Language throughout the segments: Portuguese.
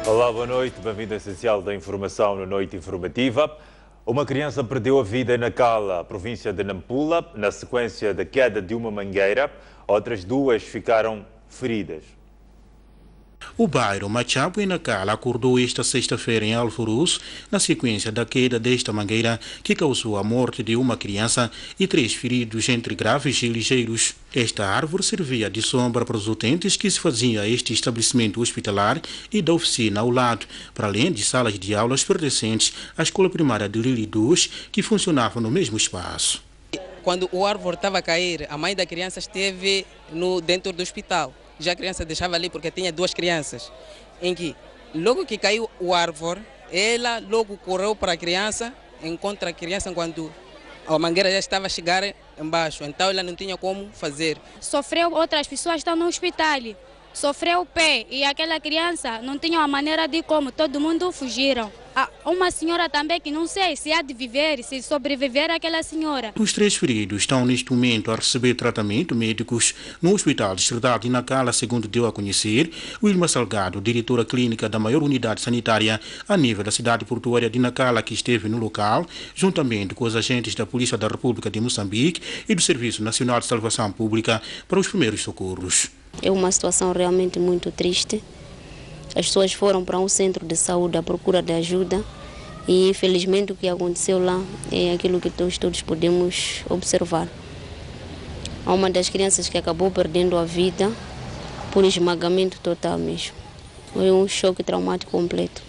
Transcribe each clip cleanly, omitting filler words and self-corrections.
Olá, boa noite. Bem-vindo ao Essencial da Informação na Noite Informativa. Uma criança perdeu a vida em Nacala, província de Nampula, na sequência da queda de uma mangueira. Outras duas ficaram feridas. O bairro Machapo, em Nacala, acordou esta sexta-feira em Alforuz, na sequência da queda desta mangueira que causou a morte de uma criança e 3 feridos entre graves e ligeiros. Esta árvore servia de sombra para os utentes que se faziam a este estabelecimento hospitalar e da oficina ao lado, para além de salas de aulas pertencentes à escola primária de Lili 2, que funcionava no mesmo espaço. Quando o árvore estava a cair, a mãe da criança esteve dentro do hospital. Já a criança deixava ali porque tinha 2 crianças, em que logo que caiu o árvore, ela logo correu para a criança, encontra a criança quando a mangueira já estava a chegar embaixo, então ela não tinha como fazer. Sofreu, outras pessoas estão no hospital, sofreu o pé e aquela criança não tinha uma maneira de como, todo mundo fugiram. Uma senhora também que não sei se há de viver, se sobreviver aquela senhora. Os 3 feridos estão neste momento a receber tratamento médicos no Hospital Distrital de Nacala, segundo deu a conhecer Wilma Salgado, diretora clínica da maior unidade sanitária a nível da cidade portuária de Nacala, que esteve no local, juntamente com os agentes da Polícia da República de Moçambique e do Serviço Nacional de Salvação Pública para os primeiros socorros. É uma situação realmente muito triste. As pessoas foram para um centro de saúde à procura de ajuda e, infelizmente, o que aconteceu lá é aquilo que todos podemos observar. Há uma das crianças que acabou perdendo a vida por esmagamento total mesmo. Foi um choque traumático completo.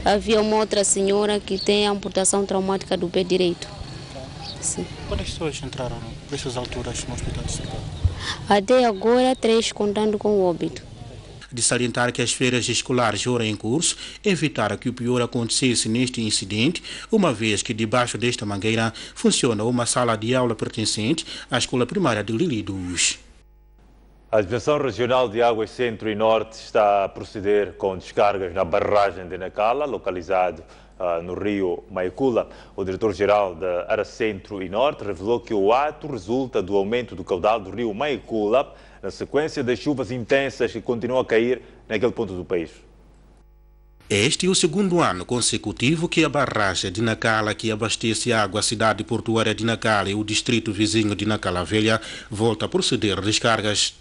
Havia uma outra senhora que tem amputação traumática do pé direito. Sim. Quantas pessoas entraram nessas alturas no hospital distrital? Até agora, 3, contando com o óbito. De salientar que as férias escolares ora em curso evitaram que o pior acontecesse neste incidente, uma vez que debaixo desta mangueira funciona uma sala de aula pertencente à escola primária de Lili 2. A Direção Regional de Águas Centro e Norte está a proceder com descargas na barragem de Nacala, localizado no rio Maicula. O diretor-geral da Área Centro e Norte revelou que o ato resulta do aumento do caudal do rio Maicula na sequência das chuvas intensas que continuam a cair naquele ponto do país. Este é o segundo ano consecutivo que a barragem de Nacala, que abastece água à cidade portuária de Nacala e o distrito vizinho de Nacala Velha, volta a proceder a descargas.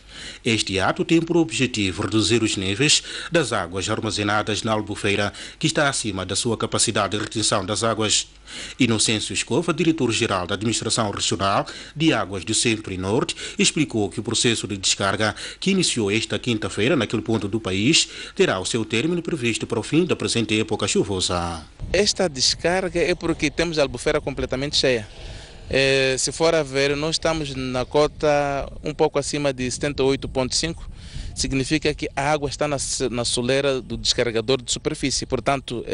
Este ato tem por objetivo reduzir os níveis das águas armazenadas na Albufeira, que está acima da sua capacidade de retenção das águas. Inocêncio Escova, diretor-geral da Administração Regional de Águas do Centro e Norte, explicou que o processo de descarga, que iniciou esta quinta-feira naquele ponto do país, terá o seu término previsto para o fim da presente época chuvosa. Esta descarga é porque temos a Albufeira completamente cheia. Se for a ver, nós estamos na cota um pouco acima de 78,5, significa que a água está na soleira do descarregador de superfície. Portanto,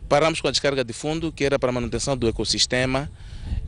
paramos com a descarga de fundo, que era para a manutenção do ecossistema,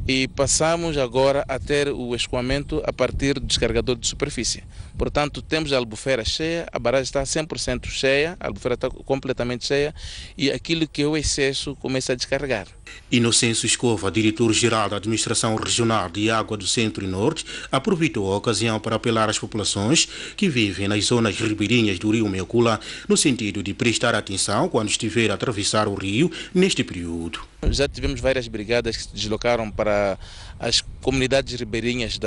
e passamos agora a ter o escoamento a partir do descarregador de superfície. Portanto, temos a Albufeira cheia, a barragem está 100% cheia, a Albufeira está completamente cheia e aquilo que é o excesso começa a descarregar. Inocêncio Escova, diretor-geral da Administração Regional de Água do Centro e Norte, aproveitou a ocasião para apelar às populações que vivem nas zonas ribeirinhas do rio Maicula, no sentido de prestar atenção quando estiver a atravessar o rio neste período. Já tivemos várias brigadas que se deslocaram para as comunidades ribeirinhas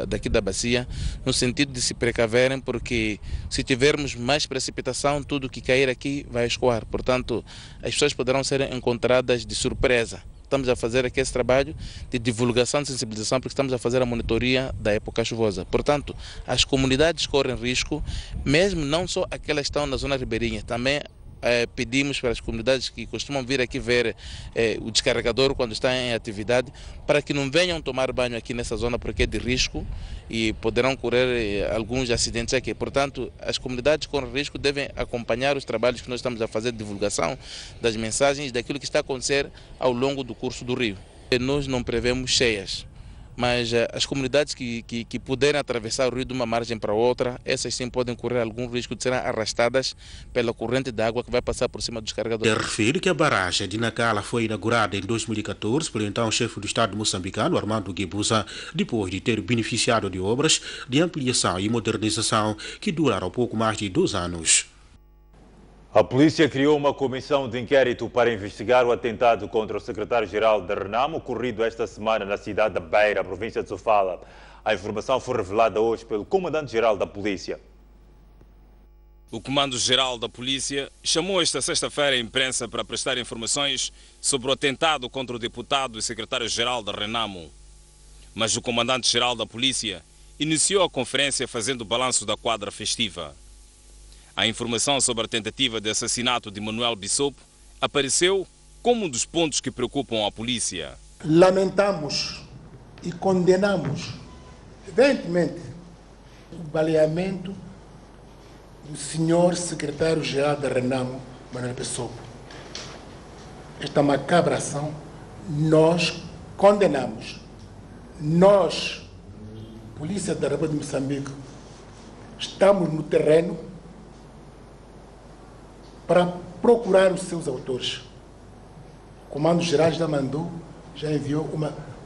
daqui da bacia, no sentido de se precaverem, porque se tivermos mais precipitação, tudo que cair aqui vai escoar. Portanto, as pessoas poderão ser encontradas de surpresa. Estamos a fazer aqui esse trabalho de divulgação, de sensibilização, porque estamos a fazer a monitoria da época chuvosa. Portanto, as comunidades correm risco, mesmo não só aquelas que estão na zona ribeirinha, também pedimos para as comunidades que costumam vir aqui ver o descarregador quando está em atividade, para que não venham tomar banho aqui nessa zona, porque é de risco e poderão correr alguns acidentes aqui. Portanto, as comunidades com risco devem acompanhar os trabalhos que nós estamos a fazer de divulgação das mensagens daquilo que está a acontecer ao longo do curso do rio. Nós não prevemos cheias, mas as comunidades que puderem atravessar o rio de uma margem para outra, essas sim podem correr algum risco de serem arrastadas pela corrente de água que vai passar por cima dos carregadores. Refere que a barragem de Nacala foi inaugurada em 2014 pelo então chefe do Estado moçambicano, Armando Guebuza, depois de ter beneficiado de obras de ampliação e modernização que duraram pouco mais de 2 anos. A polícia criou uma comissão de inquérito para investigar o atentado contra o secretário-geral da Renamo, ocorrido esta semana na cidade de Beira, província de Sofala. A informação foi revelada hoje pelo comandante-geral da polícia. O Comando-Geral da Polícia chamou esta sexta-feira a imprensa para prestar informações sobre o atentado contra o deputado e secretário-geral da Renamo. Mas o Comandante-Geral da Polícia iniciou a conferência fazendo o balanço da quadra festiva. A informação sobre a tentativa de assassinato de Manuel Bissopo apareceu como um dos pontos que preocupam a polícia. Lamentamos e condenamos evidentemente o baleamento do senhor secretário-geral da Renamo, Manuel Bissopo. Esta macabra ação nós condenamos. Nós, Polícia da República de Moçambique, estamos no terreno para procurar os seus autores. O Comando-Geral já enviou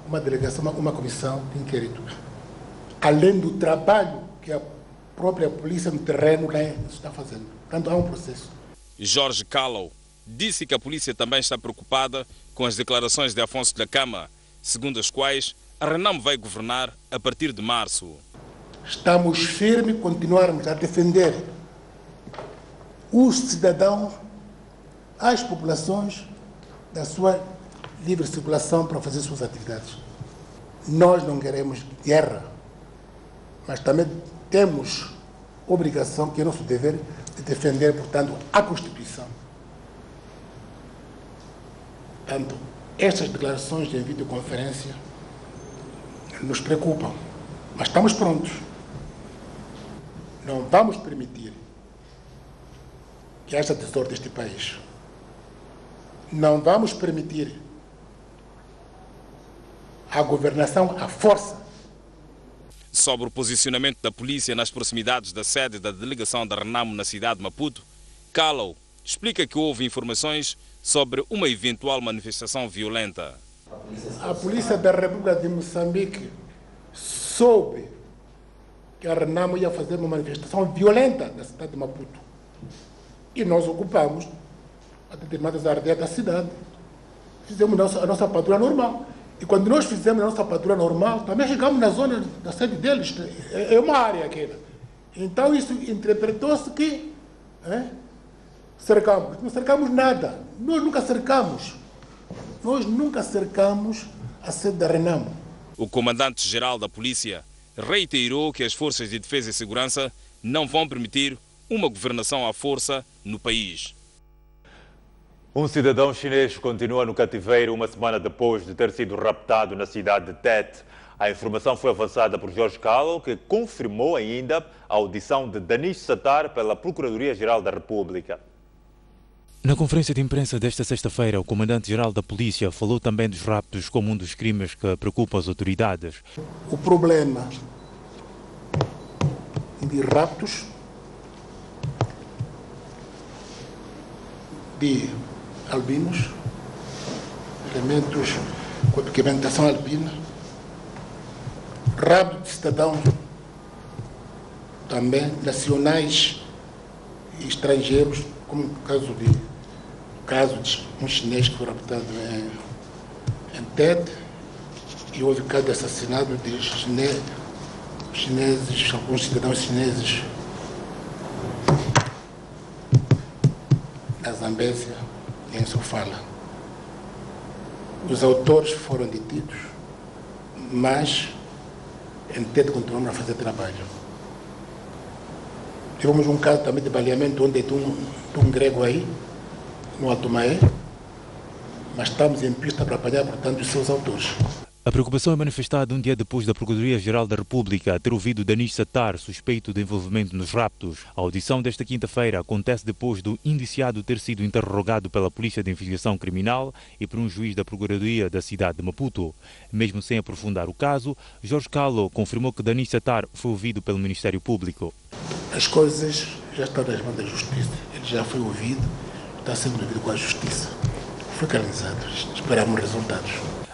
uma delegação, uma comissão de inquérito. Além do trabalho que a própria polícia no terreno está fazendo. Portanto, há um processo. Jorge Callow disse que a polícia também está preocupada com as declarações de Afonso da Cama, segundo as quais a Renamo vai governar a partir de março. Estamos firmes, continuarmos a defender os cidadãos, as populações, da sua livre circulação para fazer suas atividades. Nós não queremos guerra, mas também temos obrigação, que é nosso dever, de defender, portanto, a Constituição. Portanto, estas declarações de videoconferência nos preocupam, mas estamos prontos. Não vamos permitir que haja desordem neste país. Não vamos permitir a governação à força. Sobre o posicionamento da polícia nas proximidades da sede da delegação da Renamo na cidade de Maputo, Callow explica que houve informações sobre uma eventual manifestação violenta. A Polícia da República de Moçambique soube que a Renamo ia fazer uma manifestação violenta na cidade de Maputo. E nós ocupamos a determinadas áreas da cidade. Fizemos a nossa patrulha normal. E quando nós fizemos a nossa patrulha normal, também chegamos na zona da sede deles. É uma área aquela. Então isso interpretou-se que cercamos. Não cercamos nada. Nós nunca cercamos. Nós nunca cercamos a sede da Renamo. O comandante-geral da polícia reiterou que as forças de defesa e segurança não vão permitir uma governação à força no país. Um cidadão chinês continua no cativeiro uma semana depois de ter sido raptado na cidade de Tete. A informação foi avançada por Jorge Callow, que confirmou ainda a audição de Danish Sattar pela Procuradoria-Geral da República. Na conferência de imprensa desta sexta-feira, o comandante-geral da polícia falou também dos raptos como um dos crimes que preocupam as autoridades. O problema de raptos, de albinos, elementos com pigmentação albina, rapto de cidadãos também nacionais e estrangeiros, como o caso de um chinês que foi raptado em Tete, e houve caso de assassinato de chineses, alguns cidadãos chineses na Zambésia e em Sofala. Os autores foram detidos, mas em Tete continuamos a fazer trabalho. Tivemos um caso também de baleamento onde tem um grego aí, no Alto Maé, mas estamos em pista para apanhar, portanto, os seus autores. A preocupação é manifestada um dia depois da Procuradoria-Geral da República ter ouvido Danish Sattar, suspeito de envolvimento nos raptos. A audição desta quinta-feira acontece depois do indiciado ter sido interrogado pela Polícia de Investigação Criminal e por um juiz da Procuradoria da cidade de Maputo. Mesmo sem aprofundar o caso, Jorge Callow confirmou que Danish Sattar foi ouvido pelo Ministério Público. As coisas já estão nas mãos da Justiça. Ele já foi ouvido, está sendo ouvido com a Justiça. Foi canalizado. Esperamos resultados.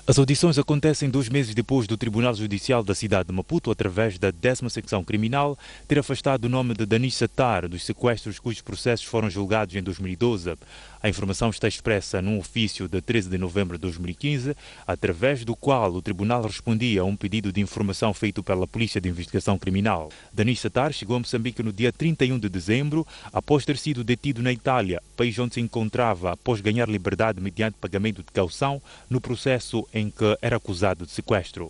As audições acontecem 2 meses depois do Tribunal Judicial da cidade de Maputo, através da 10ª Secção Criminal, ter afastado o nome de Danis Satar dos sequestros cujos processos foram julgados em 2012. A informação está expressa num ofício de 13 de novembro de 2015, através do qual o tribunal respondia a um pedido de informação feito pela Polícia de Investigação Criminal. Danis Satar chegou a Moçambique no dia 31 de dezembro, após ter sido detido na Itália, país onde se encontrava após ganhar liberdade mediante pagamento de caução no processo em que era acusado de sequestro.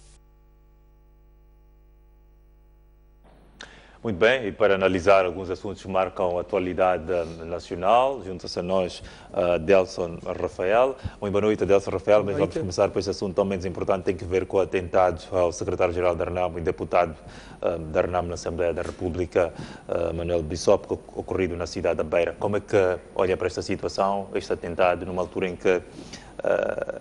Muito bem, e para analisar alguns assuntos que marcam a atualidade nacional, junta-se a nós Delson Rafael. Muito boa noite, Delson Rafael, mas vamos começar por este assunto tão menos importante, tem que ver com o atentado ao secretário-geral da RENAMO e deputado da RENAMO na Assembleia da República, Manuel Bissop, ocorrido na cidade da Beira. Como é que olha para esta situação, este atentado, numa altura em que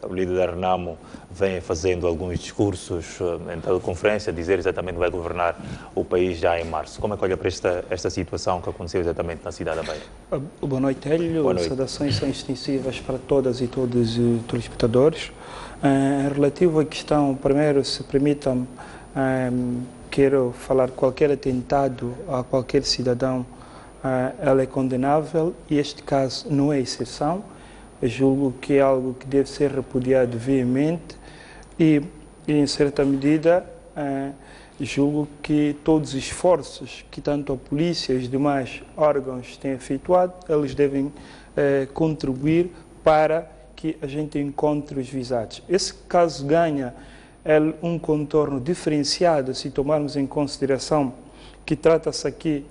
o líder da RENAMO vem fazendo alguns discursos em teleconferência, dizer exatamente que vai governar o país já em março. Como é que olha para esta situação que aconteceu exatamente na cidade da Beira? Boa noite, Hélio. Boa noite. Saudações são extensivas para todas e todos os telespectadores. Relativo à questão, primeiro, se permitam, quero falar qualquer atentado a qualquer cidadão, ela é condenável e este caso não é exceção. Eu julgo que é algo que deve ser repudiado veemente e em certa medida, julgo que todos os esforços que tanto a polícia e os demais órgãos têm efetuado, eles devem contribuir para que a gente encontre os visados. Esse caso ganha um contorno diferenciado se tomarmos em consideração que trata-se aqui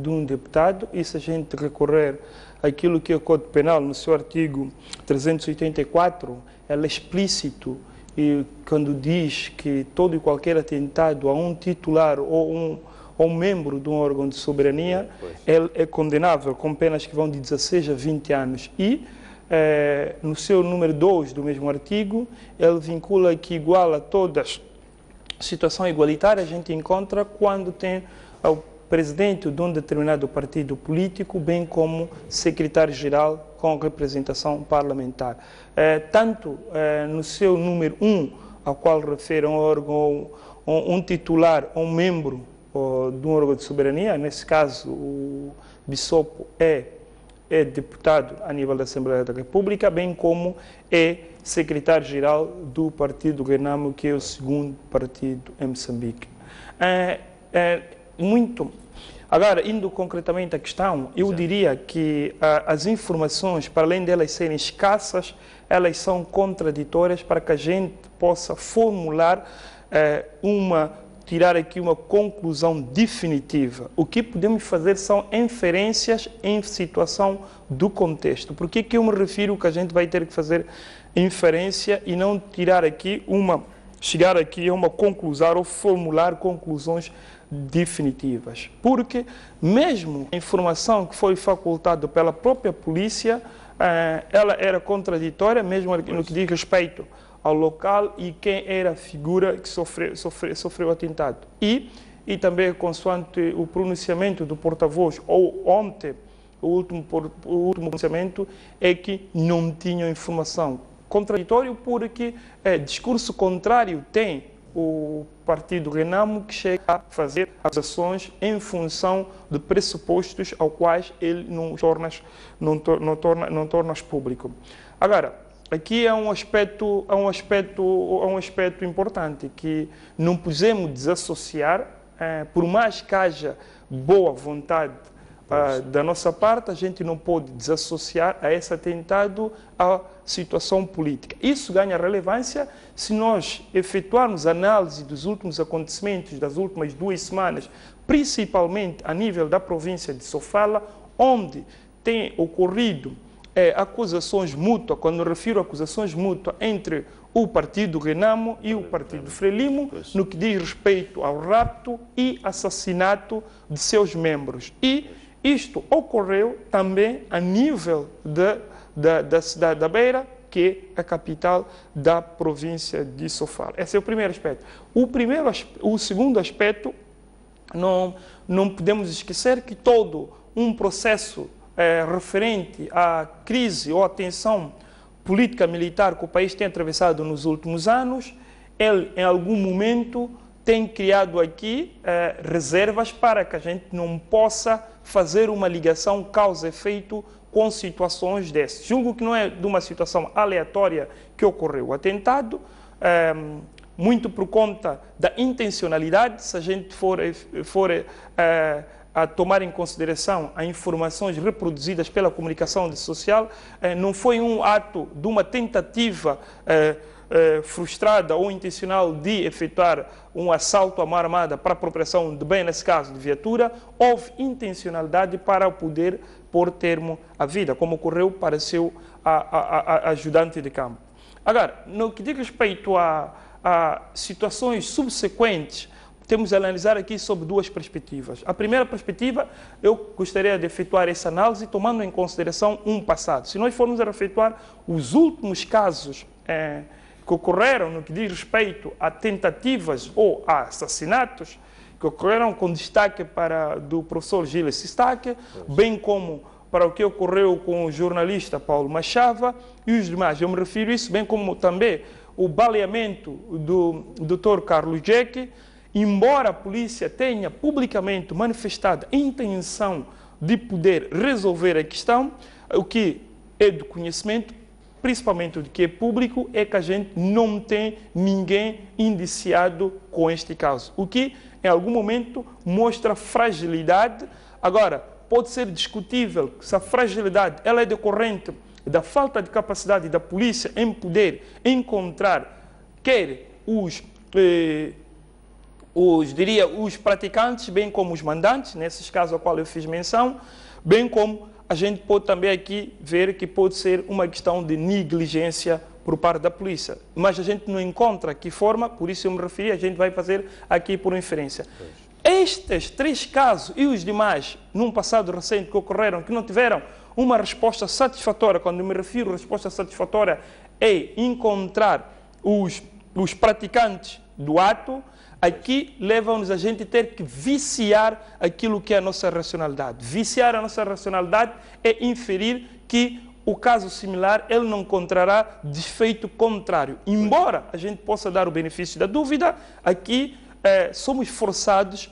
de um deputado e se a gente recorrer aquilo que é o Código Penal, no seu artigo 384, ela é explícito e quando diz que todo e qualquer atentado a um titular ou um membro de um órgão de soberania, ele é condenável com penas que vão de 16 a 20 anos. E no seu número 2 do mesmo artigo, ele vincula que igual a todas situação igualitária a gente encontra quando tem o presidente de um determinado partido político, bem como secretário-geral com representação parlamentar. Tanto no seu número 1, ao qual refere um órgão, um titular, um membro de um órgão de soberania, nesse caso o Bissop é deputado a nível da Assembleia da República, bem como é secretário-geral do partido RENAMO, que é o segundo partido em Moçambique. Agora, indo concretamente à questão, eu diria que as informações, para além delas serem escassas, elas são contraditórias para que a gente possa formular tirar aqui uma conclusão definitiva. O que podemos fazer são inferências em situação do contexto. Por que eu me refiro que a gente vai ter que fazer inferência e não chegar aqui a uma conclusão ou formular conclusões definitivas? Porque mesmo a informação que foi facultada pela própria polícia, ela era contraditória, mesmo no que diz respeito ao local e quem era a figura que sofreu o atentado. E também, consoante o pronunciamento do porta-voz, ou ontem, o último pronunciamento, é que não tinham informação. Contraditório porque discurso contrário tem o partido RENAMO, que chega a fazer acusações em função de pressupostos aos quais ele não torna público. Agora, aqui é um aspecto importante que não podemos desassociar, por mais que haja boa vontade da nossa parte, a gente não pode desassociar a esse atentado a situação política. Isso ganha relevância se nós efetuarmos análise dos últimos acontecimentos das últimas 2 semanas, principalmente a nível da província de Sofala, onde tem ocorrido acusações mútuas, quando me refiro a acusações mútuas entre o partido RENAMO e o partido Frelimo, no que diz respeito ao rapto e assassinato de seus membros. E isto ocorreu também a nível da cidade da Beira, que é a capital da província de Sofala. Esse é o primeiro aspecto. O segundo aspecto, não podemos esquecer que todo um processo referente à crise ou à tensão política militar que o país tem atravessado nos últimos anos, ele, em algum momento, tem criado aqui reservas para que a gente não possa fazer uma ligação causa-efeito com situações dessas. Julgo que não é de uma situação aleatória que ocorreu o atentado, muito por conta da intencionalidade. Se a gente for a tomar em consideração as informações reproduzidas pela comunicação social, não foi um ato de uma tentativa frustrada ou intencional de efetuar um assalto à mão armada para apropriação de bem, nesse caso de viatura. Houve intencionalidade para poder pôr termo à vida, como ocorreu para seu ajudante de campo. Agora, no que diz respeito a situações subsequentes, temos a analisar aqui sob duas perspectivas. A primeira perspectiva, eu gostaria de efetuar essa análise tomando em consideração um passado. Se nós formos a efetuar os últimos casos que ocorreram no que diz respeito a tentativas ou a assassinatos, que ocorreram com destaque do professor Gilles Sistaque, bem como para o que ocorreu com o jornalista Paulo Machava e os demais. Eu me refiro a isso, bem como também o baleamento do Dr. Carlos Jeque. Embora a polícia tenha publicamente manifestado a intenção de poder resolver a questão, o que é do conhecimento, principalmente o que é público, é que a gente não tem ninguém indiciado com este caso, o que em algum momento mostra fragilidade. Agora, pode ser discutível se a fragilidade ela é decorrente da falta de capacidade da polícia em poder encontrar quer os praticantes, bem como os mandantes, nesses casos a qual eu fiz menção, bem como a gente pode também aqui ver que pode ser uma questão de negligência por parte da polícia. Mas a gente não encontra aqui forma, por isso eu me referi, a gente vai fazer aqui por inferência. Estes 3 casos e os demais, num passado recente que ocorreram, que não tiveram uma resposta satisfatória, quando eu me refiro a resposta satisfatória, é encontrar os praticantes do ato, aqui leva-nos a gente ter que viciar aquilo que é a nossa racionalidade. Viciar a nossa racionalidade é inferir que o caso similar ele não encontrará desfeito contrário. Embora a gente possa dar o benefício da dúvida, aqui somos forçados,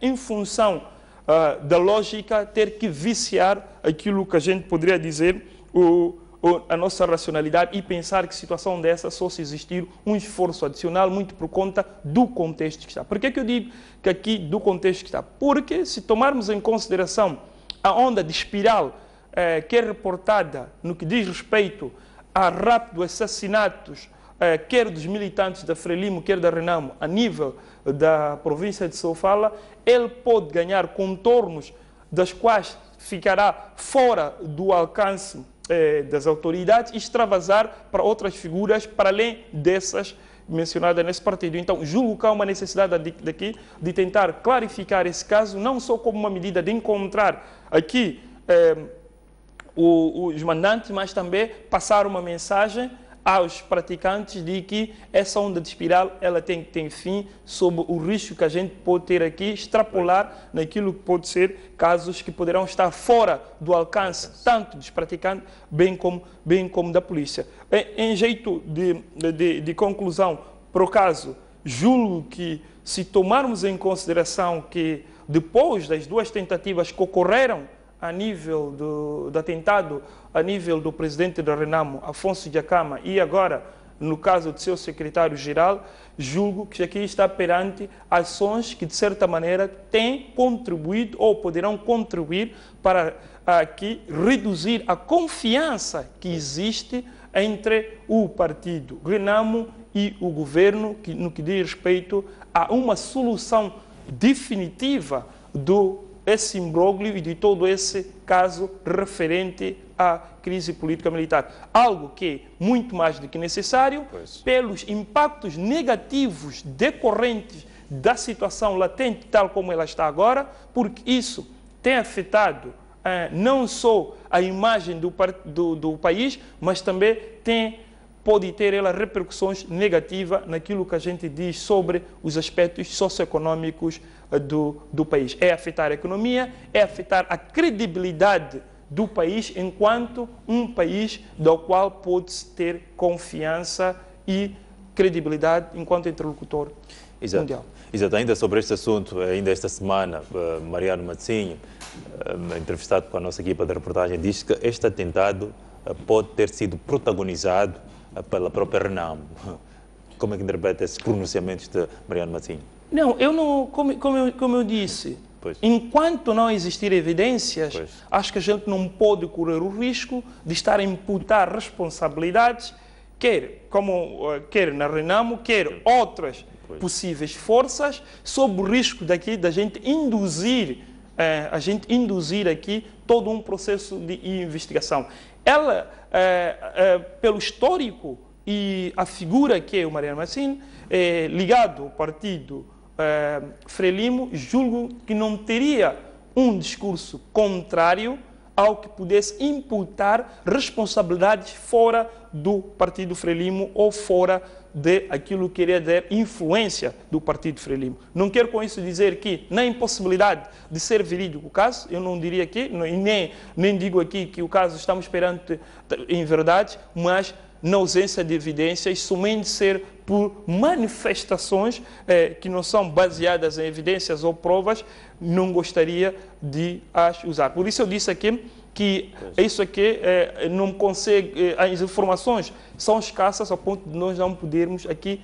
em função da lógica, ter que viciar aquilo que a gente poderia dizer a nossa racionalidade e pensar que situação dessa só se existir um esforço adicional, muito por conta do contexto que está. Por que eu digo que aqui do contexto que está? Porque se tomarmos em consideração a onda de espiral que é reportada no que diz respeito a rápidos assassinatos, quer dos militantes da Frelimo, quer da Renamo, a nível da província de Sofala, ele pode ganhar contornos das quais ficará fora do alcance das autoridades e extravasar para outras figuras, para além dessas mencionadas nesse partido. Então, julgo que há uma necessidade daqui de tentar clarificar esse caso, não só como uma medida de encontrar aqui os mandantes, mas também passar uma mensagem aos praticantes de que essa onda de espiral ela tem que ter fim, sob o risco que a gente pode ter aqui, extrapolar naquilo que pode ser casos que poderão estar fora do alcance tanto dos praticantes, bem como da polícia. Em jeito de conclusão, por acaso, julgo que se tomarmos em consideração que depois das 2 tentativas que ocorreram a nível do atentado, a nível do presidente da Renamo, Afonso Djakama, e agora, no caso do seu secretário-geral, julgo que aqui está perante ações que, de certa maneira, têm contribuído ou poderão contribuir para aqui reduzir a confiança que existe entre o partido Renamo e o governo, no que diz respeito a uma solução definitiva esse imbróglio e de todo esse caso referente à crise política militar. Algo que é muito mais do que necessário pelos impactos negativos decorrentes da situação latente, tal como ela está agora, porque isso tem afetado não só a imagem do país, mas também pode ter ela repercussões negativas naquilo que a gente diz sobre os aspectos socioeconômicos do país. É afetar a economia, é afetar a credibilidade do país enquanto um país do qual pode-se ter confiança e credibilidade enquanto interlocutor mundial. Exato. Ainda sobre este assunto, ainda esta semana, Mariano Matzinho, entrevistado com a nossa equipa de reportagem, diz que este atentado pode ter sido protagonizado pela própria Renamo. Como é que interpreta esses pronunciamentos de Mariano Matzinho? Não, eu não, como eu disse, enquanto não existir evidências, acho que a gente não pode correr o risco de estar a imputar responsabilidades, quer na Renamo, quer outras possíveis forças, sob o risco daqui da gente induzir aqui todo um processo de investigação. Ela, pelo histórico e a figura que é o Mariano Matzinho, ligado ao partido Frelimo, julgo que não teria um discurso contrário ao que pudesse imputar responsabilidades fora do partido Frelimo ou fora de aquilo que queria dizer influência do partido Frelimo. Não quero com isso dizer que na impossibilidade de ser verídico o caso, eu não diria aqui, nem digo aqui que o caso estamos perante em verdade, mas na ausência de evidências, somente ser por manifestações que não são baseadas em evidências ou provas, não gostaria de as usar. Por isso eu disse aqui que isso aqui não consegue, as informações são escassas ao ponto de nós não podermos aqui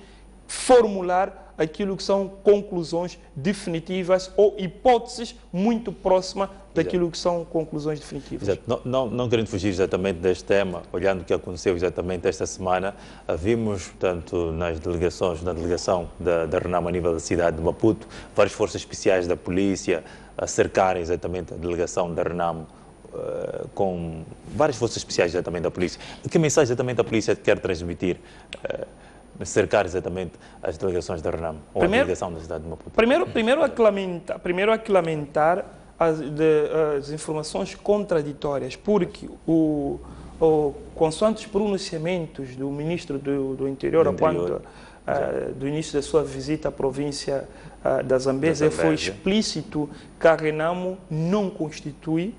formular aquilo que são conclusões definitivas ou hipóteses muito próximas daquilo que são conclusões definitivas. Exato. Não querendo fugir exatamente deste tema, olhando o que aconteceu exatamente esta semana, vimos, portanto, na delegação da Renamo a nível da cidade de Maputo, várias forças especiais da polícia a cercarem exatamente a delegação da Renamo, com várias forças especiais exatamente da polícia. Que mensagem exatamente a polícia quer transmitir? Cercar exatamente as delegações da Renamo, ou a delegação da cidade de Maputo? Primeiro aqui lamentar as informações contraditórias, porque consoante os pronunciamentos do ministro do Interior, do início da sua visita à província da Zambésia, foi explícito que a Renamo não constitui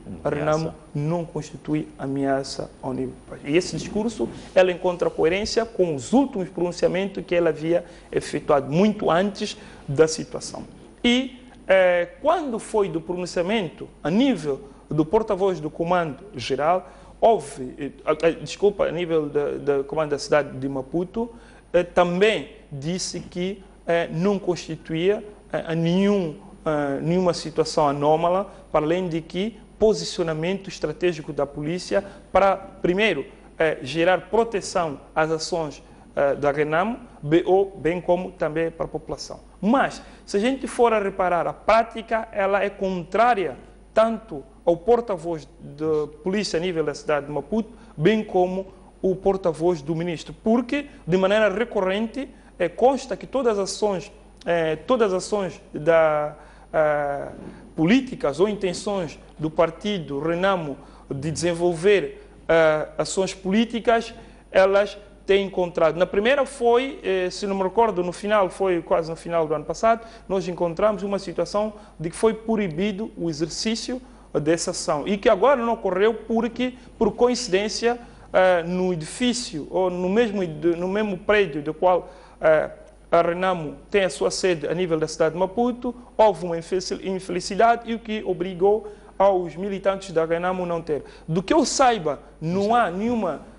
ameaça ao nível do país. E esse discurso, ela encontra coerência com os últimos pronunciamentos que ela havia efetuado muito antes da situação. E quando foi do pronunciamento a nível do porta-voz do Comando-Geral, a nível do Comando da cidade de Maputo, também disse que não constituía nenhuma situação anômala, para além de que posicionamento estratégico da polícia para, primeiro, gerar proteção às ações da Renamo, bem como também para a população. Mas, se a gente for a reparar, a prática ela é contrária tanto ao porta-voz da polícia a nível da cidade de Maputo, bem como o porta-voz do ministro, porque, de maneira recorrente, consta que todas as ações políticas ou intenções do partido Renamo de desenvolver ações políticas, elas têm encontrado. Na primeira foi, se não me recordo, foi quase no final do ano passado, nós encontramos uma situação de que foi proibido o exercício dessa ação e que agora não ocorreu porque, por coincidência, no edifício ou no mesmo prédio do qual a Renamo tem a sua sede a nível da cidade de Maputo, houve uma infelicidade e o que obrigou aos militantes da Renamo não ter. Do que eu saiba, não há nenhuma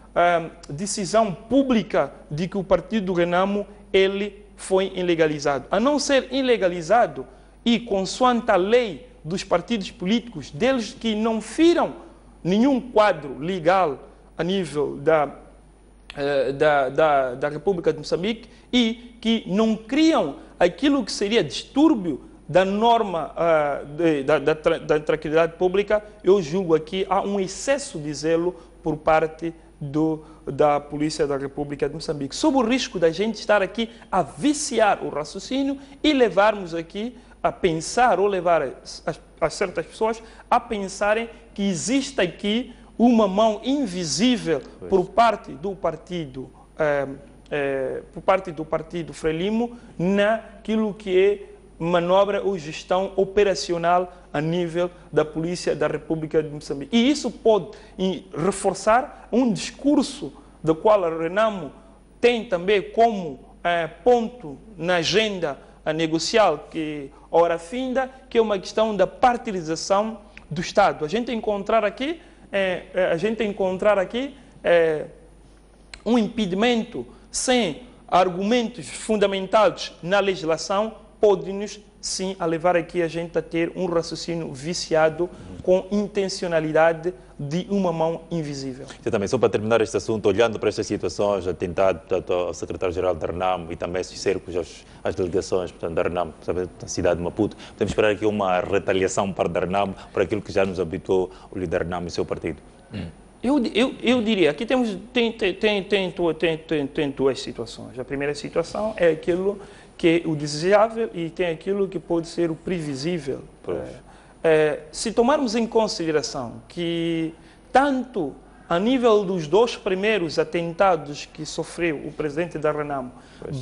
decisão pública de que o partido Renamo ele foi ilegalizado. A não ser ilegalizado e consoante a lei dos partidos políticos, deles que não firam nenhum quadro legal a nível da República de Moçambique e que não criam aquilo que seria distúrbio da norma da tranquilidade pública, eu julgo aqui há um excesso de zelo por parte da Polícia da República de Moçambique, sob o risco da gente estar aqui a viciar o raciocínio e levarmos aqui a pensar ou levar a certas pessoas a pensarem que existe aqui uma mão invisível por parte do partido Frelimo naquilo que é manobra ou gestão operacional a nível da Polícia da República de Moçambique. E isso pode reforçar um discurso do qual a Renamo tem também como ponto na agenda negocial que ora finda, que é uma questão da partidarização do Estado. A gente encontrar aqui um impedimento sem argumentos fundamentados na legislação pode-nos sim a levar aqui a gente a ter um raciocínio viciado com intencionalidade de uma mão invisível. E também, só para terminar este assunto, olhando para estas situações, atentado ao secretário-geral da Renamo e também esses cercos às delegações, portanto, da Renamo, na cidade de Maputo, podemos esperar aqui uma retaliação para a Renamo, para aquilo que já nos habituou o líder Renamo e o seu partido? Eu diria, aqui tem duas situações. A primeira situação é aquilo que é o desejável e tem aquilo que pode ser o previsível. Se tomarmos em consideração que tanto a nível dos 2 primeiros atentados que sofreu o presidente da Renamo,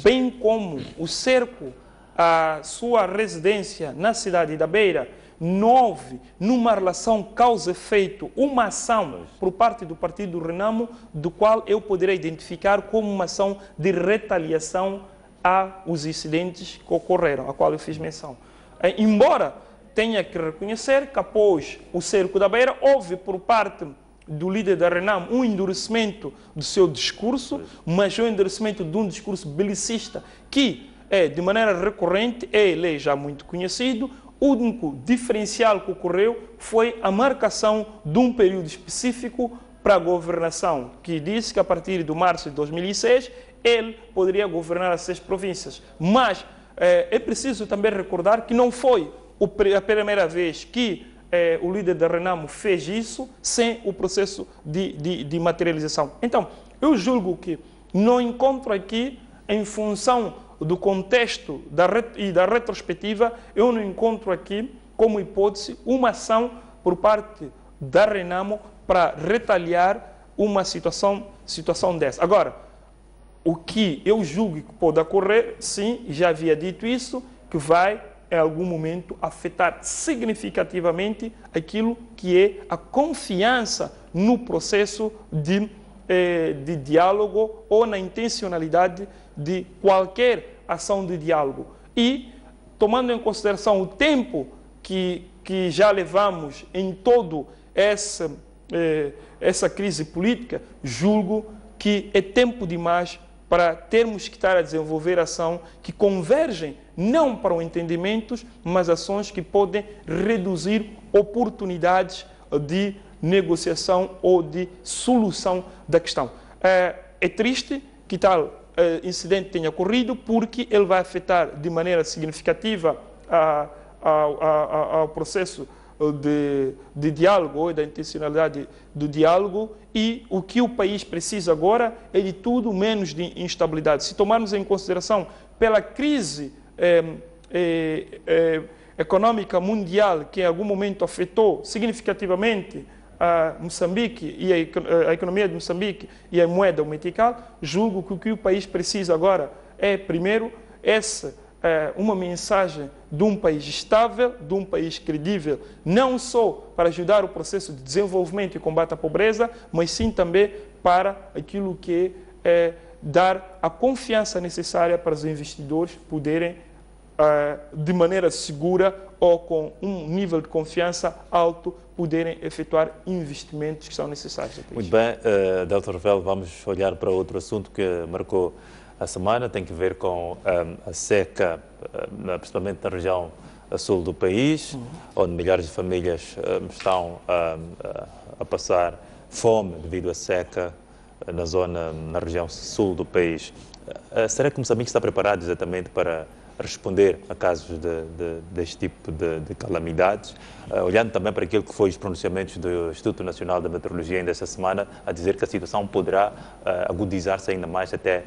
bem como o cerco à sua residência na cidade da Beira, não houve, numa relação causa-efeito, uma ação por parte do partido Renamo, do qual eu poderei identificar como uma ação de retaliação aos incidentes que ocorreram, a qual eu fiz menção. Embora tenha que reconhecer que após o cerco da Beira, houve por parte do líder da Renamo um endurecimento do seu discurso, mas um endurecimento de um discurso belicista que, de maneira recorrente, ele é já muito conhecido. O único diferencial que ocorreu foi a marcação de um período específico para a governação, que disse que a partir de março de 2006 ele poderia governar as 6 províncias. Mas é preciso também recordar que não foi a primeira vez que o líder da Renamo fez isso sem o processo de materialização. Então, eu julgo que não encontro aqui, em função do contexto e da retrospectiva, eu não encontro aqui, como hipótese, uma ação por parte da Renamo para retaliar uma situação dessa. Agora, o que eu julgo que pode ocorrer, sim, já havia dito isso, que vai, em algum momento, afetar significativamente aquilo que é a confiança no processo de diálogo ou na intencionalidade de qualquer ação de diálogo. E, tomando em consideração o tempo que já levamos em toda essa crise política, julgo que é tempo demais para termos que estar a desenvolver ação que convergem não para o entendimento, mas ações que podem reduzir oportunidades de negociação ou de solução da questão. É triste que tal incidente tenha ocorrido, porque ele vai afetar de maneira significativa ao processo de diálogo ou da intencionalidade do diálogo, e o que o país precisa agora é de tudo menos de instabilidade. Se tomarmos em consideração pela crise econômica mundial que em algum momento afetou significativamente a Moçambique e a economia de Moçambique e a moeda metical, julgo que o que o país precisa agora é, primeiro, uma mensagem de um país estável, de um país credível, não só para ajudar o processo de desenvolvimento e combate à pobreza, mas sim também para aquilo que é dar a confiança necessária para os investidores poderem, de maneira segura ou com um nível de confiança alto, poderem efetuar investimentos que são necessários. Muito bem, Dr. Rafael, vamos olhar para outro assunto que marcou a semana, tem que ver com a seca, principalmente na região sul do país, onde milhares de famílias estão a passar fome devido à seca na região sul do país. Será que Moçambique está preparado exatamente para responder a casos deste tipo de calamidades, olhando também para aquilo que foi os pronunciamentos do Instituto Nacional da Meteorologia ainda esta semana, a dizer que a situação poderá agudizar-se ainda mais até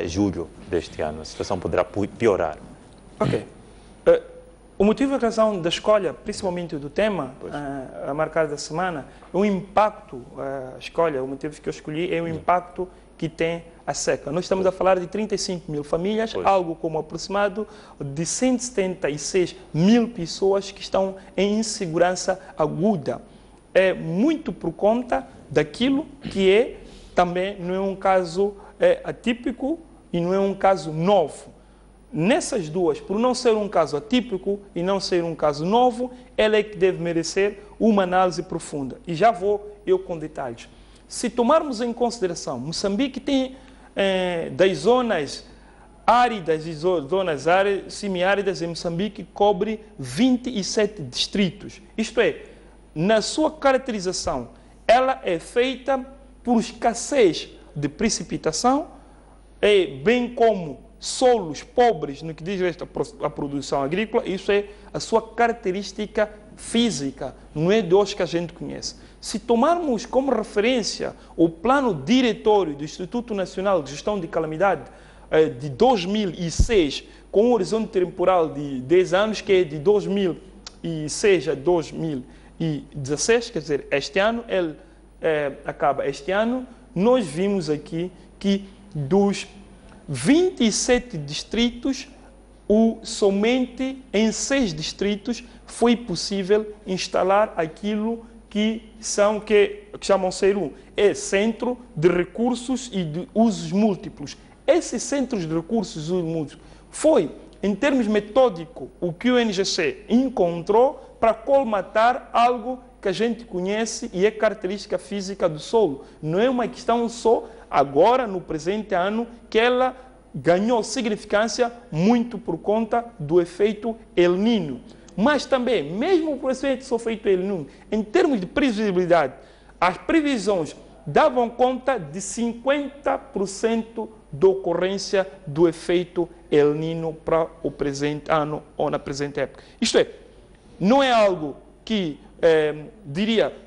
julho deste ano. A situação poderá piorar. Ok. O motivo e a razão da escolha, principalmente do tema a marcar da semana, é o impacto, a escolha, o motivo que eu escolhi é o impacto que tem a seca. Nós estamos a falar de 35 mil famílias, algo como aproximado de 176 mil pessoas que estão em insegurança aguda. É muito por conta daquilo que também não é um caso atípico e não é um caso novo. Nessas duas, por não ser um caso atípico e não ser um caso novo, ela é que deve merecer uma análise profunda. E já vou eu com detalhes. Se tomarmos em consideração, Moçambique tem das zonas áridas e zonas semiáridas em Moçambique cobre 27 distritos. Isto é, na sua caracterização, ela é feita por escassez de precipitação, bem como solos pobres no que diz respeito à produção agrícola. Isso é a sua característica física, não é de hoje que a gente conhece. Se tomarmos como referência o plano diretório do Instituto Nacional de Gestão de Calamidade de 2006, com um horizonte temporal de 10 anos, que é de 2006 a 2016, quer dizer, este ano, ele acaba este ano, nós vimos aqui que dos 27 distritos, somente em 6 distritos foi possível instalar aquilo que chamam ser centro de recursos e de usos múltiplos. Esses centros de recursos e usos múltiplos foi, em termos metódicos, o que o NGC encontrou para colmatar algo que a gente conhece e é característica física do solo. Não é uma questão só agora, no presente ano, que ela ganhou significância muito por conta do efeito El Niño. Mas também, mesmo por esse efeito El Niño, em termos de previsibilidade, as previsões davam conta de 50% da ocorrência do efeito El Niño para o presente ano ou na presente época. Isto é, não é algo que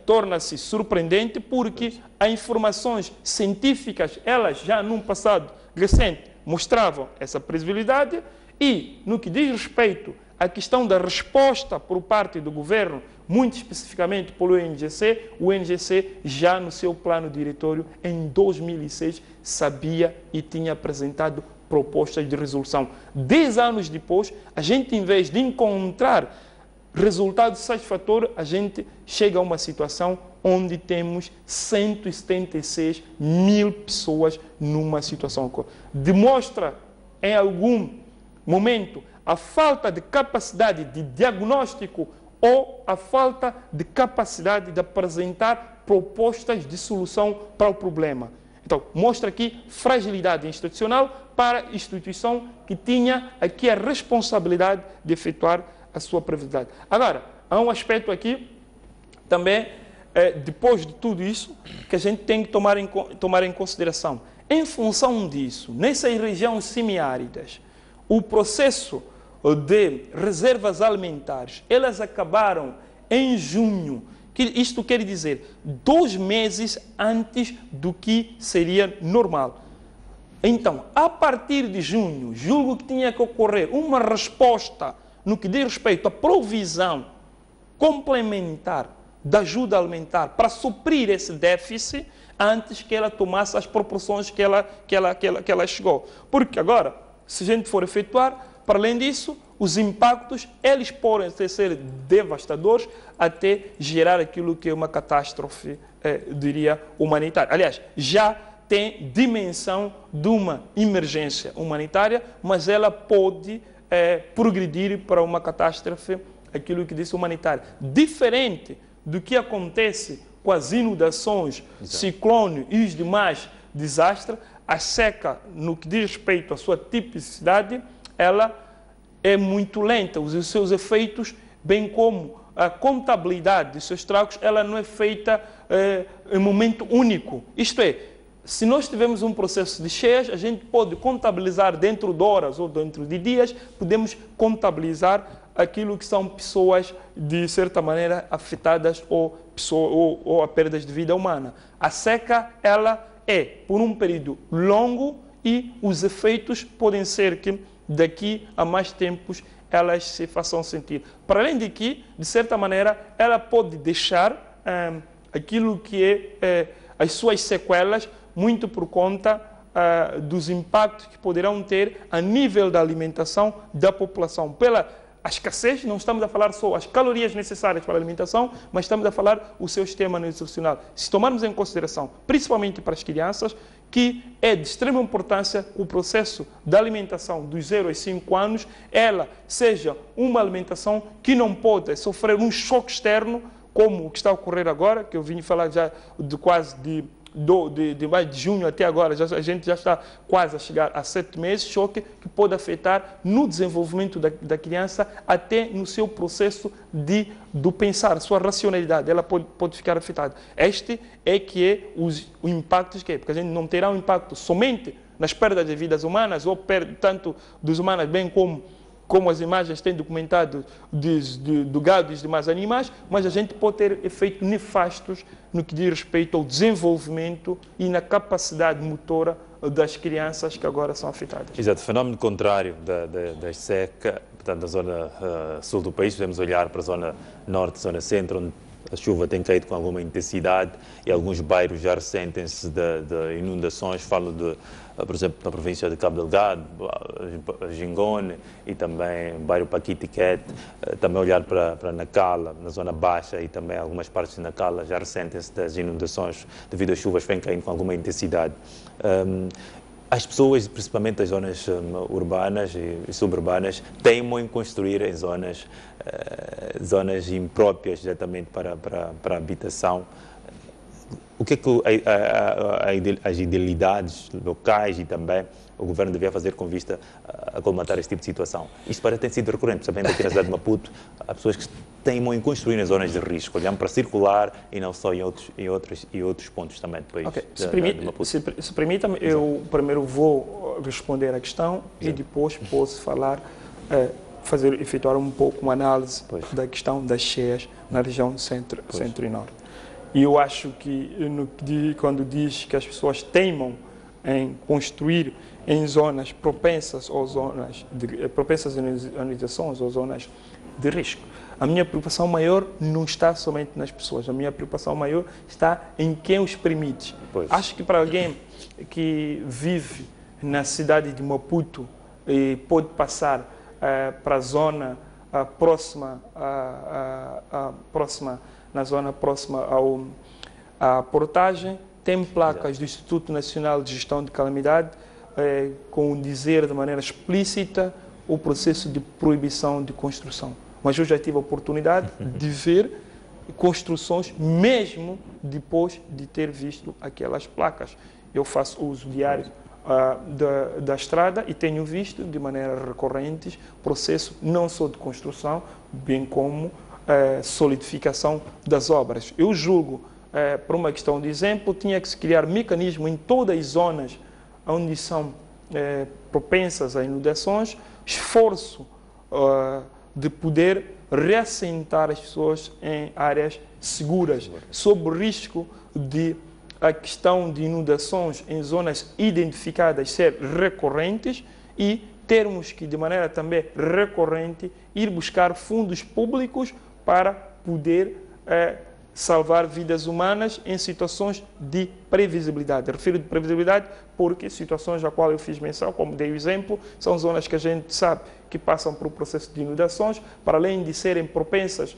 torna-se surpreendente, porque as informações científicas, elas já num passado recente mostravam essa previsibilidade, e no que diz respeito à questão da resposta por parte do governo, muito especificamente pelo NGC, o NGC já no seu plano diretório em 2006 sabia e tinha apresentado propostas de resolução. 10 anos depois, a gente, em vez de encontrar resultado satisfatório, a gente chega a uma situação onde temos 176 mil pessoas numa situação. Demonstra, em algum momento, a falta de capacidade de diagnóstico ou a falta de capacidade de apresentar propostas de solução para o problema. Então, mostra aqui fragilidade institucional para a instituição que tinha aqui a responsabilidade de efetuar a sua previsibilidade. Agora, há um aspecto aqui também, depois de tudo isso, que a gente tem que tomar em consideração. Em função disso, nessas regiões semiáridas, o processo de reservas alimentares, elas acabaram em junho. Isto quer dizer 2 meses antes do que seria normal. Então, a partir de junho, julgo que tinha que ocorrer uma resposta no que diz respeito à provisão complementar da ajuda alimentar para suprir esse déficit antes que ela tomasse as proporções que ela chegou. Porque agora, se a gente for efetuar, para além disso, os impactos, eles podem ser devastadores até gerar aquilo que é uma catástrofe, diria, humanitária. Aliás, já tem dimensão de uma emergência humanitária, mas ela pode progredir para uma catástrofe, aquilo que disse humanitária. Diferente do que acontece com as inundações, ciclone e os demais desastres, a seca, no que diz respeito à sua tipicidade, ela é muito lenta. Os seus efeitos, bem como a contabilidade dos seus estragos, ela não é feita em momento único. Isto é, se nós tivermos um processo de cheias, a gente pode contabilizar dentro de horas ou dentro de dias, podemos contabilizar aquilo que são pessoas, de certa maneira, afetadas ou a perdas de vida humana. A seca, ela é por um período longo e os efeitos podem ser que daqui a mais tempos elas se façam sentir. Para além de que, de certa maneira, ela pode deixar aquilo que é as suas sequelas, muito por conta dos impactos que poderão ter a nível da alimentação da população. Pela escassez, não estamos a falar só as calorias necessárias para a alimentação, mas estamos a falar o seu sistema nutricional. Se tomarmos em consideração, principalmente para as crianças, que é de extrema importância o processo da alimentação dos 0 aos 5 anos, ela seja uma alimentação que não pode sofrer um choque externo, como o que está a ocorrer agora, que eu vim falar já de quase de mais de junho até agora, a gente já está quase a chegar a 7 meses, choque que pode afetar no desenvolvimento da criança, até no seu processo do pensar, sua racionalidade, ela pode ficar afetada. Este é que é os impactos que é, porque a gente não terá um impacto somente nas perdas de vidas humanas, ou tanto dos humanos, bem como as imagens têm documentado do gado e dos demais animais, mas a gente pode ter efeitos nefastos no que diz respeito ao desenvolvimento e na capacidade motora das crianças que agora são afetadas. Exato, fenómeno contrário da seca, portanto, na zona sul do país, podemos olhar para a zona norte, zona centro, onde a chuva tem caído com alguma intensidade e alguns bairros já ressentem-se de inundações. Falo por exemplo, na província de Cabo Delgado, Gingone e também bairro Paquitiquete. Também olhar para Nacala, na zona baixa, e também algumas partes de Nacala já ressentem-se das inundações devido às chuvas que vêm caindo com alguma intensidade. As pessoas, principalmente das zonas urbanas e suburbanas, teimam em construir em zonas impróprias diretamente para a habitação. O que é que as idealidades locais e também o governo devia fazer com vista a colmatar este tipo de situação? Isto parece ter sido recorrente, principalmente aqui na cidade de Maputo. Há pessoas que teimam em construir nas zonas de risco, olhando para circular e não só em outros pontos também do país. Okay. Se permita-me, eu primeiro vou responder à questão e depois posso falar, efetuar um pouco uma análise da questão das cheias na região centro e norte. E eu acho que quando diz que as pessoas teimam em construir em zonas propensas ou propensas a inundações ou zonas de risco, a minha preocupação maior não está somente nas pessoas, a minha preocupação maior está em quem os permite. Acho que para alguém que vive na cidade de Maputo e pode passar para a zona próxima na zona próxima à portagem, tem placas do Instituto Nacional de Gestão de Calamidade com dizer de maneira explícita o processo de proibição de construção. Mas eu já tive a oportunidade de ver construções mesmo depois de ter visto aquelas placas. Eu faço uso diário da estrada e tenho visto de maneira recorrente processo não só de construção, bem como solidificação das obras. Eu julgo, por uma questão de exemplo, tinha que se criar mecanismo em todas as zonas onde são propensas a inundações, esforço de poder reassentar as pessoas em áreas seguras, sob o risco de a questão de inundações em zonas identificadas ser recorrentes e termos que, de maneira também recorrente, ir buscar fundos públicos para poder salvar vidas humanas em situações de previsibilidade. Refiro de previsibilidade porque situações a qual eu fiz menção, como dei o exemplo, são zonas que a gente sabe que passam por um processo de inundações, para além de serem propensas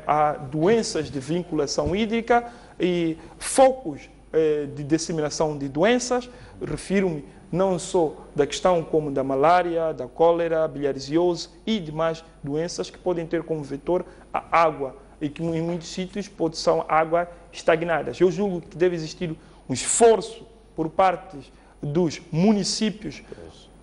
a doenças de vinculação hídrica e focos de disseminação de doenças. Refiro-me não só da questão como da malária, da cólera, bilharziose e demais doenças que podem ter como vetor a água e que em muitos sítios são águas estagnadas. Eu julgo que deve existir um esforço por parte dos municípios,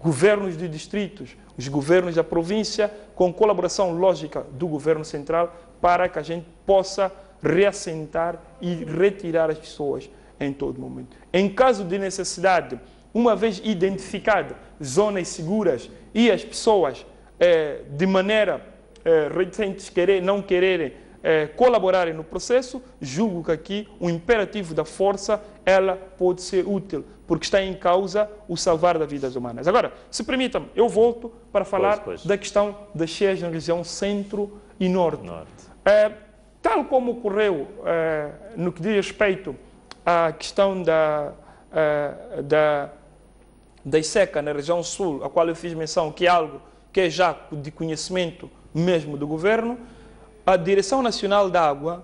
governos de distritos, os governos da província, com colaboração lógica do governo central, para que a gente possa reassentar e retirar as pessoas em todo momento. Em caso de necessidade, uma vez identificada zonas seguras e as pessoas de maneira reticentes não quererem colaborarem no processo, julgo que aqui o imperativo da força ela pode ser útil, porque está em causa o salvar das vidas humanas. Agora, se permitam, eu volto para falar da questão das cheias na região centro e norte. Tal como ocorreu no que diz respeito à questão da seca na região sul, a qual eu fiz menção, que é algo que é já de conhecimento mesmo do governo, a Direção Nacional da Água,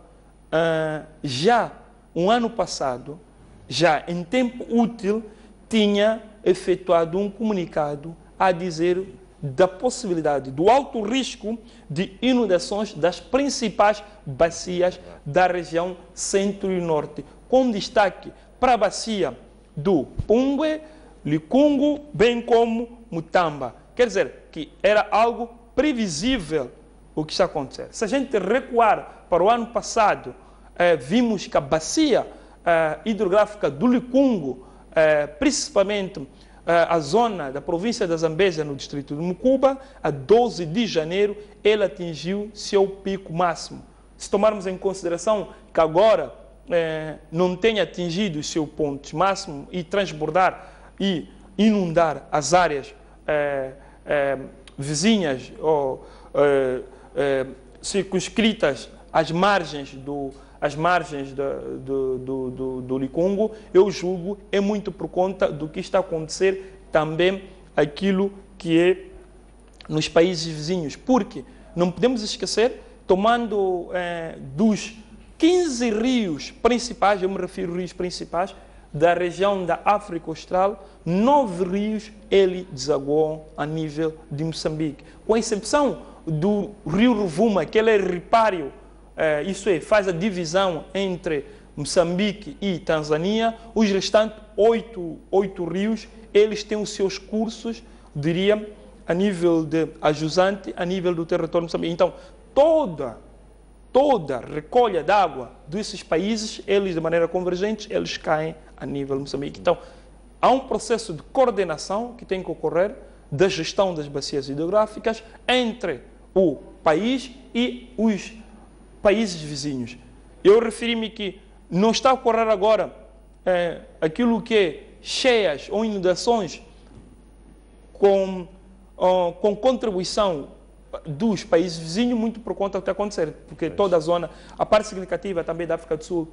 já um ano passado, já em tempo útil, tinha efetuado um comunicado a dizer da possibilidade, do alto risco de inundações das principais bacias da região centro e norte, com destaque para a bacia do Pungue, Licungo, bem como Mutamba. Quer dizer, que era algo previsível o que está a acontecer. Se a gente recuar para o ano passado, vimos que a bacia hidrográfica do Licungo, principalmente a zona da província da Zambésia, no distrito de Mucuba, a 12 de janeiro, ela atingiu seu pico máximo. Se tomarmos em consideração que agora não tenha atingido o seu ponto máximo e transbordar e inundar as áreas vizinhas ou circunscritas às margens do Licungo, eu julgo é muito por conta do que está a acontecer também aquilo que é nos países vizinhos, porque não podemos esquecer, tomando dos 15 rios principais, eu me refiro a rios principais, da região da África Austral, 9 rios ele desaguou a nível de Moçambique, com exceção do rio Rovuma, que ele é ripário, isso é, faz a divisão entre Moçambique e Tanzânia. Os restantes 8 rios, eles têm os seus cursos, diria, a nível de ajusante, a nível do território moçambique. Então, toda recolha de água desses países, eles de maneira convergente, eles caem a nível Moçambique. Então, há um processo de coordenação que tem que ocorrer da gestão das bacias hidrográficas entre o país e os países vizinhos. Eu referi-me que não está a ocorrer agora aquilo que é cheias ou inundações com contribuição dos países vizinhos, muito por conta do que está acontecendo, porque toda a zona, a parte significativa também da África do Sul,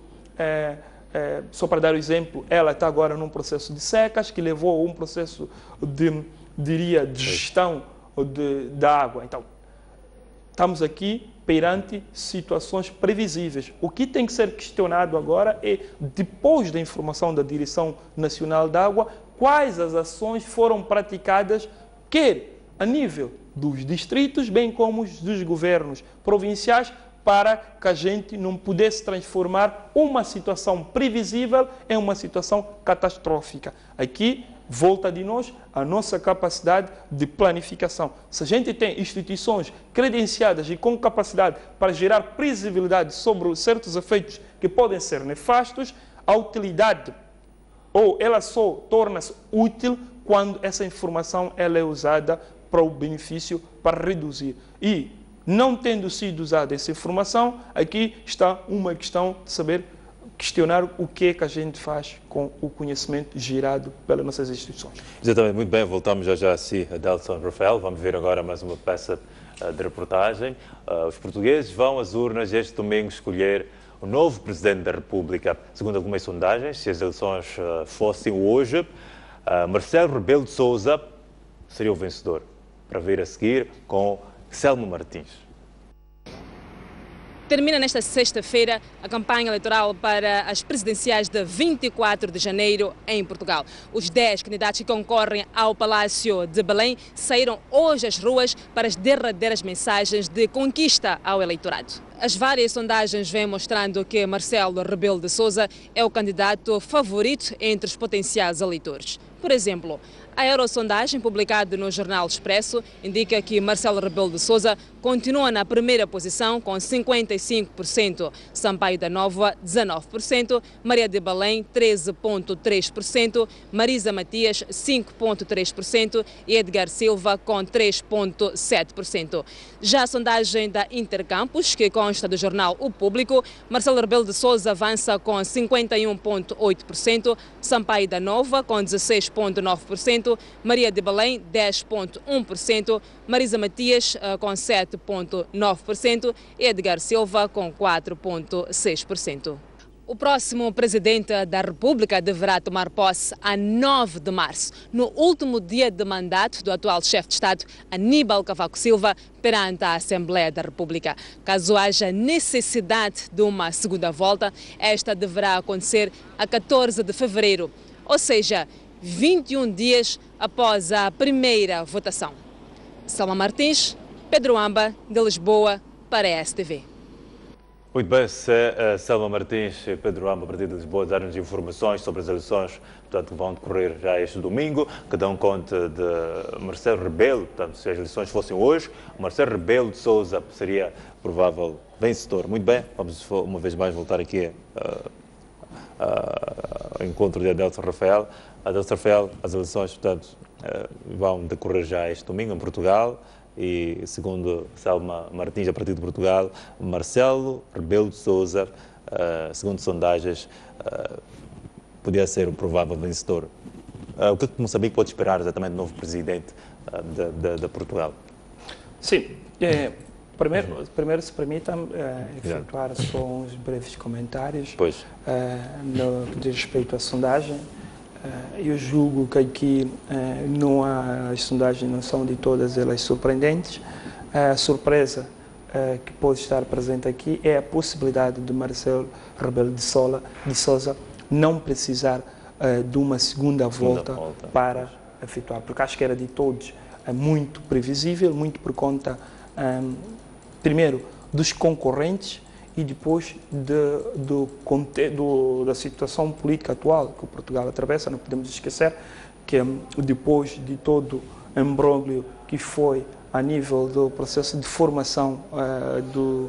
só para dar o exemplo, ela está agora num processo de secas que levou a um processo de gestão da água. Então, estamos aqui perante situações previsíveis. O que tem que ser questionado agora é, depois da informação da Direção Nacional da Água, quais as ações foram praticadas, quer a nível dos distritos, bem como dos governos provinciais, para que a gente não pudesse transformar uma situação previsível em uma situação catastrófica. Aqui volta de nós a nossa capacidade de planificação. Se a gente tem instituições credenciadas e com capacidade para gerar previsibilidade sobre certos efeitos que podem ser nefastos, a utilidade, ou ela só torna-se útil quando essa informação ela é usada para o benefício, para reduzir. E, não tendo sido usada essa informação, aqui está uma questão de saber questionar o que é que a gente faz com o conhecimento gerado pelas nossas instituições. Exatamente, muito bem, voltamos já a si, Adelson Rafael. Vamos ver agora mais uma peça de reportagem. Os portugueses vão às urnas este domingo escolher o novo Presidente da República. Segundo algumas sondagens, se as eleições fossem hoje, Marcelo Rebelo de Sousa seria o vencedor. Para ver a seguir com Selmo Martins. Termina nesta sexta-feira a campanha eleitoral para as presidenciais de 24 de janeiro em Portugal. Os 10 candidatos que concorrem ao Palácio de Belém saíram hoje às ruas para as derradeiras mensagens de conquista ao eleitorado. As várias sondagens vêm mostrando que Marcelo Rebelo de Sousa é o candidato favorito entre os potenciais eleitores. Por exemplo, a Eurosondagem, publicada no Jornal Expresso, indica que Marcelo Rebelo de Sousa continua na primeira posição com 55%, Sampaio da Nova 19%, Maria de Belém 13,3%, Marisa Matias 5,3% e Edgar Silva com 3,7%. Já a sondagem da Intercampus, que consta do jornal O Público, Marcelo Rebelo de Sousa avança com 51,8%, Sampaio da Nova com 16,9%, Maria de Belém 10,1%, Marisa Matias com 7,9% e Edgar Silva com 4,6%. O próximo presidente da República deverá tomar posse a 9 de março, no último dia de mandato do atual chefe de Estado, Aníbal Cavaco Silva, perante a Assembleia da República. Caso haja necessidade de uma segunda volta, esta deverá acontecer a 14 de fevereiro, ou seja, 21 dias após a primeira votação. Selma Martins, Pedro Amba, de Lisboa, para a STV. Muito bem, Selma Martins e Pedro Amba, a partir de Lisboa, dar-nos informações sobre as eleições, portanto, que vão decorrer já este domingo, que dão conta de Marcelo Rebelo, portanto, se as eleições fossem hoje, Marcelo Rebelo de Sousa seria provável vencedor. Muito bem, vamos uma vez mais voltar aqui ao encontro de Adelson Rafael. Adelson Rafael, as eleições, portanto, vão decorrer já este domingo em Portugal. E, segundo Selma Martins, a partir de Portugal, Marcelo Rebelo de Sousa, segundo sondagens, podia ser o provável vencedor. O que Moçambique pode esperar exatamente do novo presidente de Portugal? Sim, primeiro se permitam efetuar só uns breves comentários no que diz respeito à sondagem. Eu julgo que aqui as sondagens não são de todas elas surpreendentes. A surpresa que pode estar presente aqui é a possibilidade de Marcelo Rebelo de Sousa não precisar de uma segunda volta para efetuar, porque acho que era de todos muito previsível, muito por conta, primeiro, dos concorrentes e depois da situação política atual que o Portugal atravessa. Não podemos esquecer que depois de todo o imbróglio que foi a nível do processo de formação do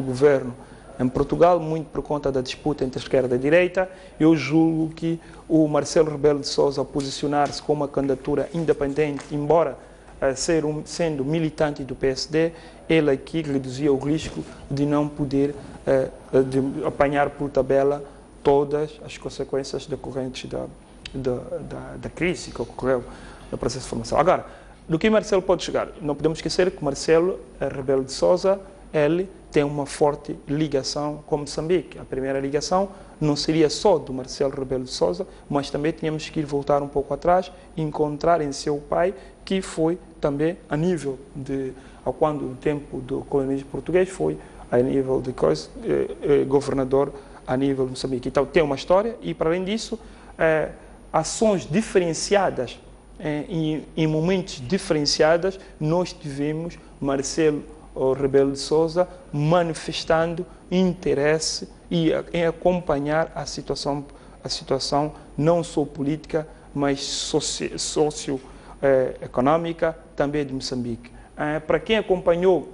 governo em Portugal, muito por conta da disputa entre a esquerda e a direita, eu julgo que o Marcelo Rebelo de Sousa, ao posicionar-se como uma candidatura independente, embora sendo militante do PSD, ele aqui reduzia o risco de não poder de apanhar por tabela todas as consequências decorrentes da crise que ocorreu no processo de formação. Agora, do que Marcelo pode chegar? Não podemos esquecer que Marcelo Rebelo de Sousa, ele tem uma forte ligação com Moçambique. A primeira ligação não seria só do Marcelo Rebelo de Sousa, mas também tínhamos que ir voltar um pouco atrás e encontrar em seu pai, que foi também a nível quando o tempo do colonialismo português foi a nível de governador a nível de Moçambique. Então tem uma história e, para além disso, ações diferenciadas em momentos diferenciados, nós tivemos Marcelo Rebelo de Sousa manifestando interesse em acompanhar a situação não só política, mas socioeconômica também de Moçambique. Para quem acompanhou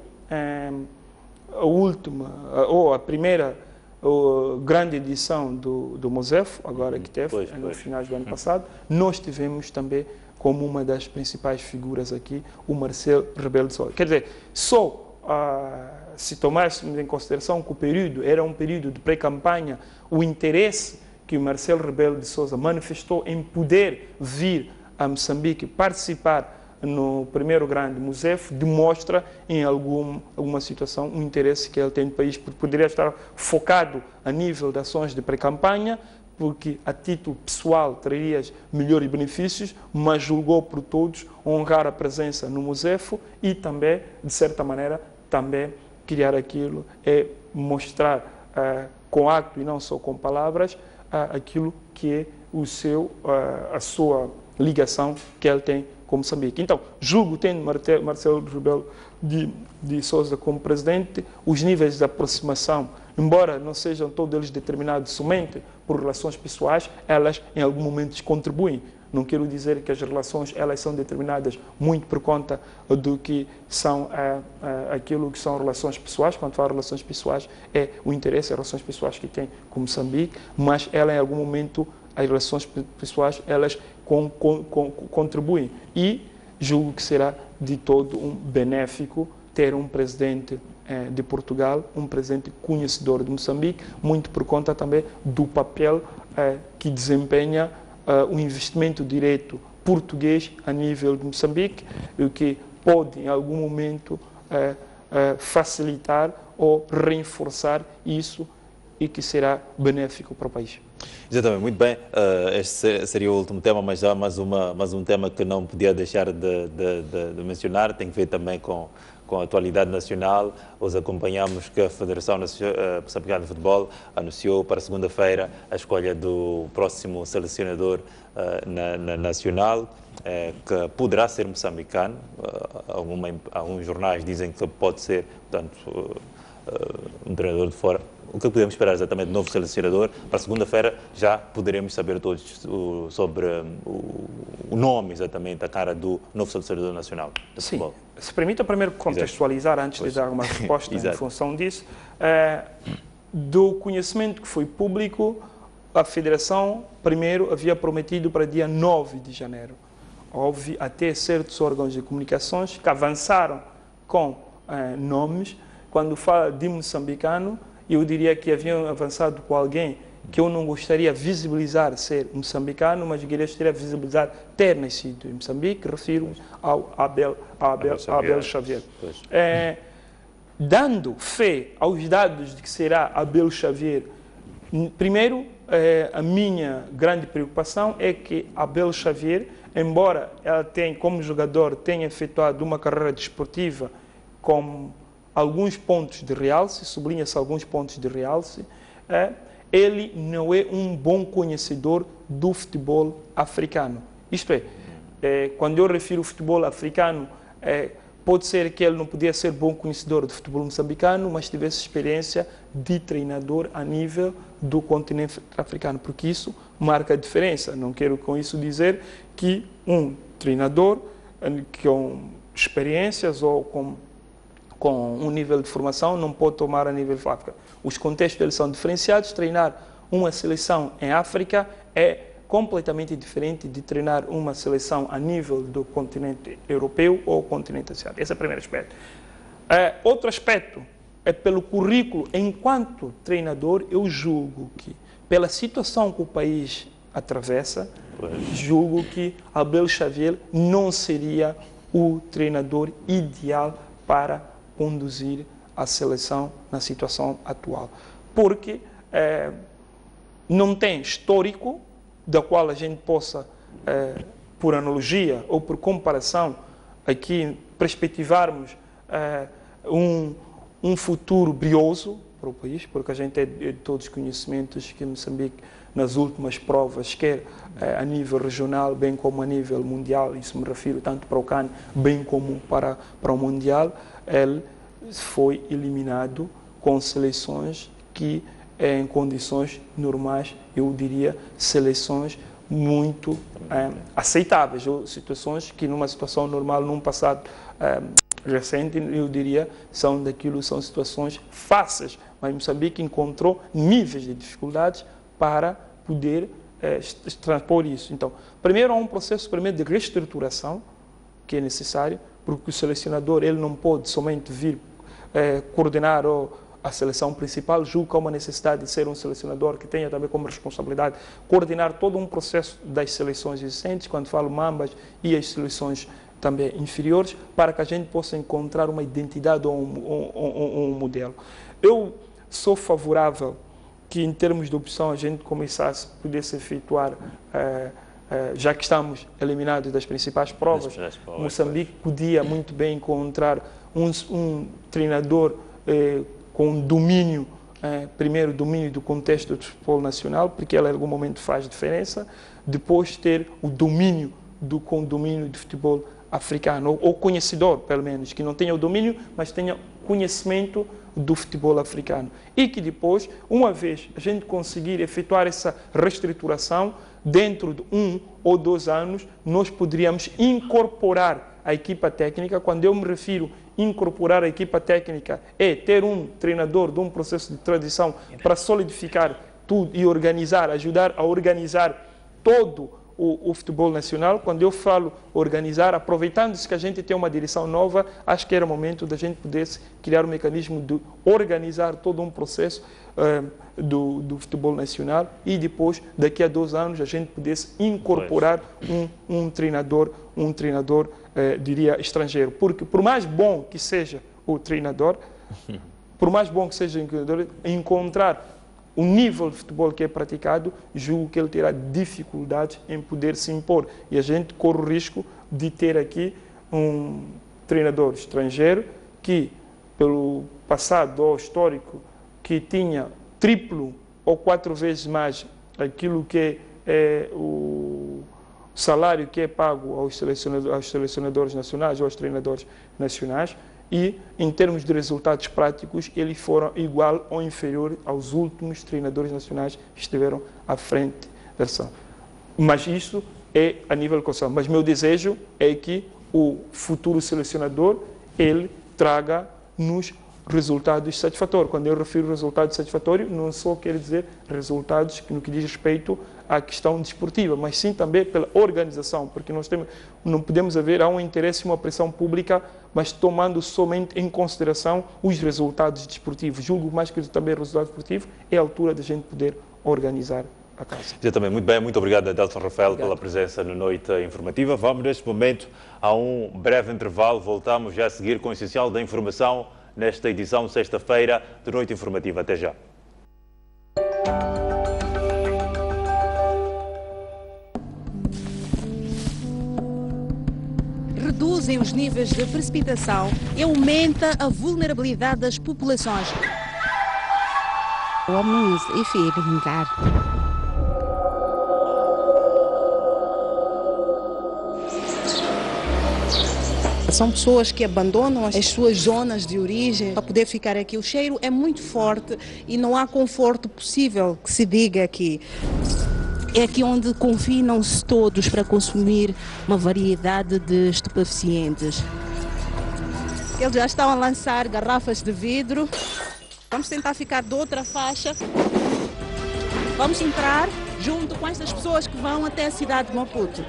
a primeira grande edição do Mosef, agora que teve, no final do ano passado, nós tivemos também como uma das principais figuras aqui o Marcelo Rebelo de Sousa. Quer dizer, se tomássemos em consideração que o período era um período de pré-campanha, o interesse que o Marcelo Rebelo de Sousa manifestou em poder vir a Moçambique participar no primeiro grande Mosef demonstra em alguma situação o interesse que ele tem no país, porque poderia estar focado a nível de ações de pré-campanha, porque a título pessoal traria melhores benefícios, mas julgou por todos honrar a presença no Mosef e também, de certa maneira, também criar aquilo é mostrar com ato e não só com palavras aquilo que é a sua ligação que ele tem com Moçambique. Então, julgo, tendo Marcelo Rebelo de Sousa como presidente, os níveis de aproximação, embora não sejam todos eles determinados somente por relações pessoais, elas em algum momento contribuem. Não quero dizer que as relações elas são determinadas muito por conta do que são aquilo que são relações pessoais. Quando falo de relações pessoais, é o interesse, as relações pessoais que tem com Moçambique, mas ela em algum momento, as relações pessoais, elas contribuem. E julgo que será de todo um benéfico ter um presidente de Portugal, um presidente conhecedor de Moçambique, muito por conta também do papel que desempenha o investimento direto português a nível de Moçambique, o que pode, em algum momento, facilitar ou reforçar isso e que será benéfico para o país. Exatamente, muito bem. Este seria o último tema, mas já mais um tema que não podia deixar de mencionar, tem que ver também com a atualidade nacional. Hoje acompanhamos que a Federação Moçambicana de Futebol anunciou para segunda-feira a escolha do próximo selecionador nacional, que poderá ser moçambicano. Alguns jornais dizem que pode ser, portanto, um treinador de fora. O que podemos esperar exatamente do novo selecionador? Para segunda-feira já poderemos saber todos sobre o nome, exatamente, a cara do novo selecionador nacional de futebol. Se permita primeiro contextualizar, antes de dar uma resposta em função disso, do conhecimento que foi público, a Federação primeiro havia prometido para dia 9 de janeiro. Houve até certos órgãos de comunicações que avançaram com nomes. Quando fala de moçambicano, eu diria que haviam avançado com alguém que eu não gostaria de visibilizar ser moçambicano, mas gostaria de visibilizar ter nascido em Moçambique. Refiro ao Abel Xavier. Dando fé aos dados de que será Abel Xavier, primeiro, a minha grande preocupação é que Abel Xavier, embora ela tenha, como jogador, tenha efetuado uma carreira desportiva com alguns pontos de realce, sublinha-se alguns pontos de realce, ele não é um bom conhecedor do futebol africano. Isto é, quando eu refiro ao futebol africano, pode ser que ele não podia ser bom conhecedor do futebol moçambicano, mas tivesse experiência de treinador a nível do continente africano, porque isso marca a diferença. Não quero com isso dizer que um treinador com experiências ou com um nível de formação não pode tomar a nível de África. Os contextos deles são diferenciados. Treinar uma seleção em África é completamente diferente de treinar uma seleção a nível do continente europeu ou continente asiático. Esse é o primeiro aspecto. Outro aspecto é pelo currículo. Enquanto treinador, eu julgo que, pela situação que o país atravessa, julgo que Abel Xavier não seria o treinador ideal para conduzir a seleção na situação atual. Porque não tem histórico da qual a gente possa, por analogia ou por comparação, aqui perspectivarmos um futuro brioso para o país, porque a gente é de todos os conhecimentos que Moçambique, nas últimas provas, quer a nível regional, bem como a nível mundial, isso me refiro tanto para o CAN, bem como para o Mundial, ele foi eliminado com seleções que, em condições normais, eu diria, seleções muito aceitáveis, ou situações que numa situação normal, num passado recente, eu diria, são situações fáceis, mas Moçambique encontrou níveis de dificuldades para poder transpor isso. Então, primeiro há um processo de reestruturação que é necessário, porque o selecionador ele não pode somente vir coordenar a seleção principal. Julgo que há uma necessidade de ser um selecionador que tenha também como responsabilidade coordenar todo um processo das seleções existentes, quando falo Mambas e as seleções também inferiores, para que a gente possa encontrar uma identidade ou um modelo. Eu sou favorável que, em termos de opção, a gente pudesse efetuar, já que estamos eliminados das principais provas, Moçambique podia muito bem encontrar um treinador com domínio, primeiro domínio do contexto do futebol nacional, porque ele em algum momento faz diferença, depois ter o domínio do futebol africano, ou conhecedor, pelo menos, que não tenha o domínio, mas tenha conhecimento do futebol africano. E que depois, uma vez a gente conseguir efetuar essa reestruturação, dentro de 1 ou 2 anos, nós poderíamos incorporar a equipa técnica. Quando eu me refiro a incorporar a equipa técnica, é ter um treinador de um processo de transição para solidificar tudo e ajudar a organizar todo o futebol nacional. Quando eu falo organizar, aproveitando-se que a gente tem uma direção nova, acho que era momento da gente pudesse criar um mecanismo de organizar todo um processo do futebol nacional e depois, daqui a 2 anos, a gente pudesse incorporar um treinador, diria, estrangeiro. Porque por mais bom que seja o treinador, encontrar o nível de futebol que é praticado, julgo que ele terá dificuldade em poder se impor. E a gente corre o risco de ter aqui um treinador estrangeiro que, pelo passado ou histórico, que tinha triplo ou 4 vezes mais aquilo que é o salário que é pago aos selecionadores nacionais ou aos treinadores nacionais, e, em termos de resultados práticos, eles foram igual ou inferior aos últimos treinadores nacionais que estiveram à frente da seleção. Mas isso é a nível constitucional. Mas meu desejo é que o futuro selecionador, ele traga-nos resultados satisfatórios. Quando eu refiro resultados satisfatórios, não só quero dizer resultados no que diz respeito à questão desportiva, mas sim também pela organização, porque não podemos haver um interesse e uma pressão pública, mas tomando somente em consideração os resultados desportivos. Julgo mais que também o resultado desportivo é a altura da gente poder organizar a casa. Exatamente, muito bem, muito obrigado, Adelson Rafael, pela presença na Noite Informativa. Vamos neste momento a um breve intervalo, voltamos já a seguir com o essencial da informação nesta edição sexta-feira de Noite Informativa. Até já. Reduzem os níveis de precipitação e aumenta a vulnerabilidade das populações. Vamos enfrentar. São pessoas que abandonam as suas zonas de origem para poder ficar aqui. O cheiro é muito forte e não há conforto possível que se diga aqui. É aqui onde confinam-se todos para consumir uma variedade de estupefacientes. Eles já estão a lançar garrafas de vidro. Vamos tentar ficar de outra faixa. Vamos entrar junto com estas pessoas que vão até a cidade de Maputo.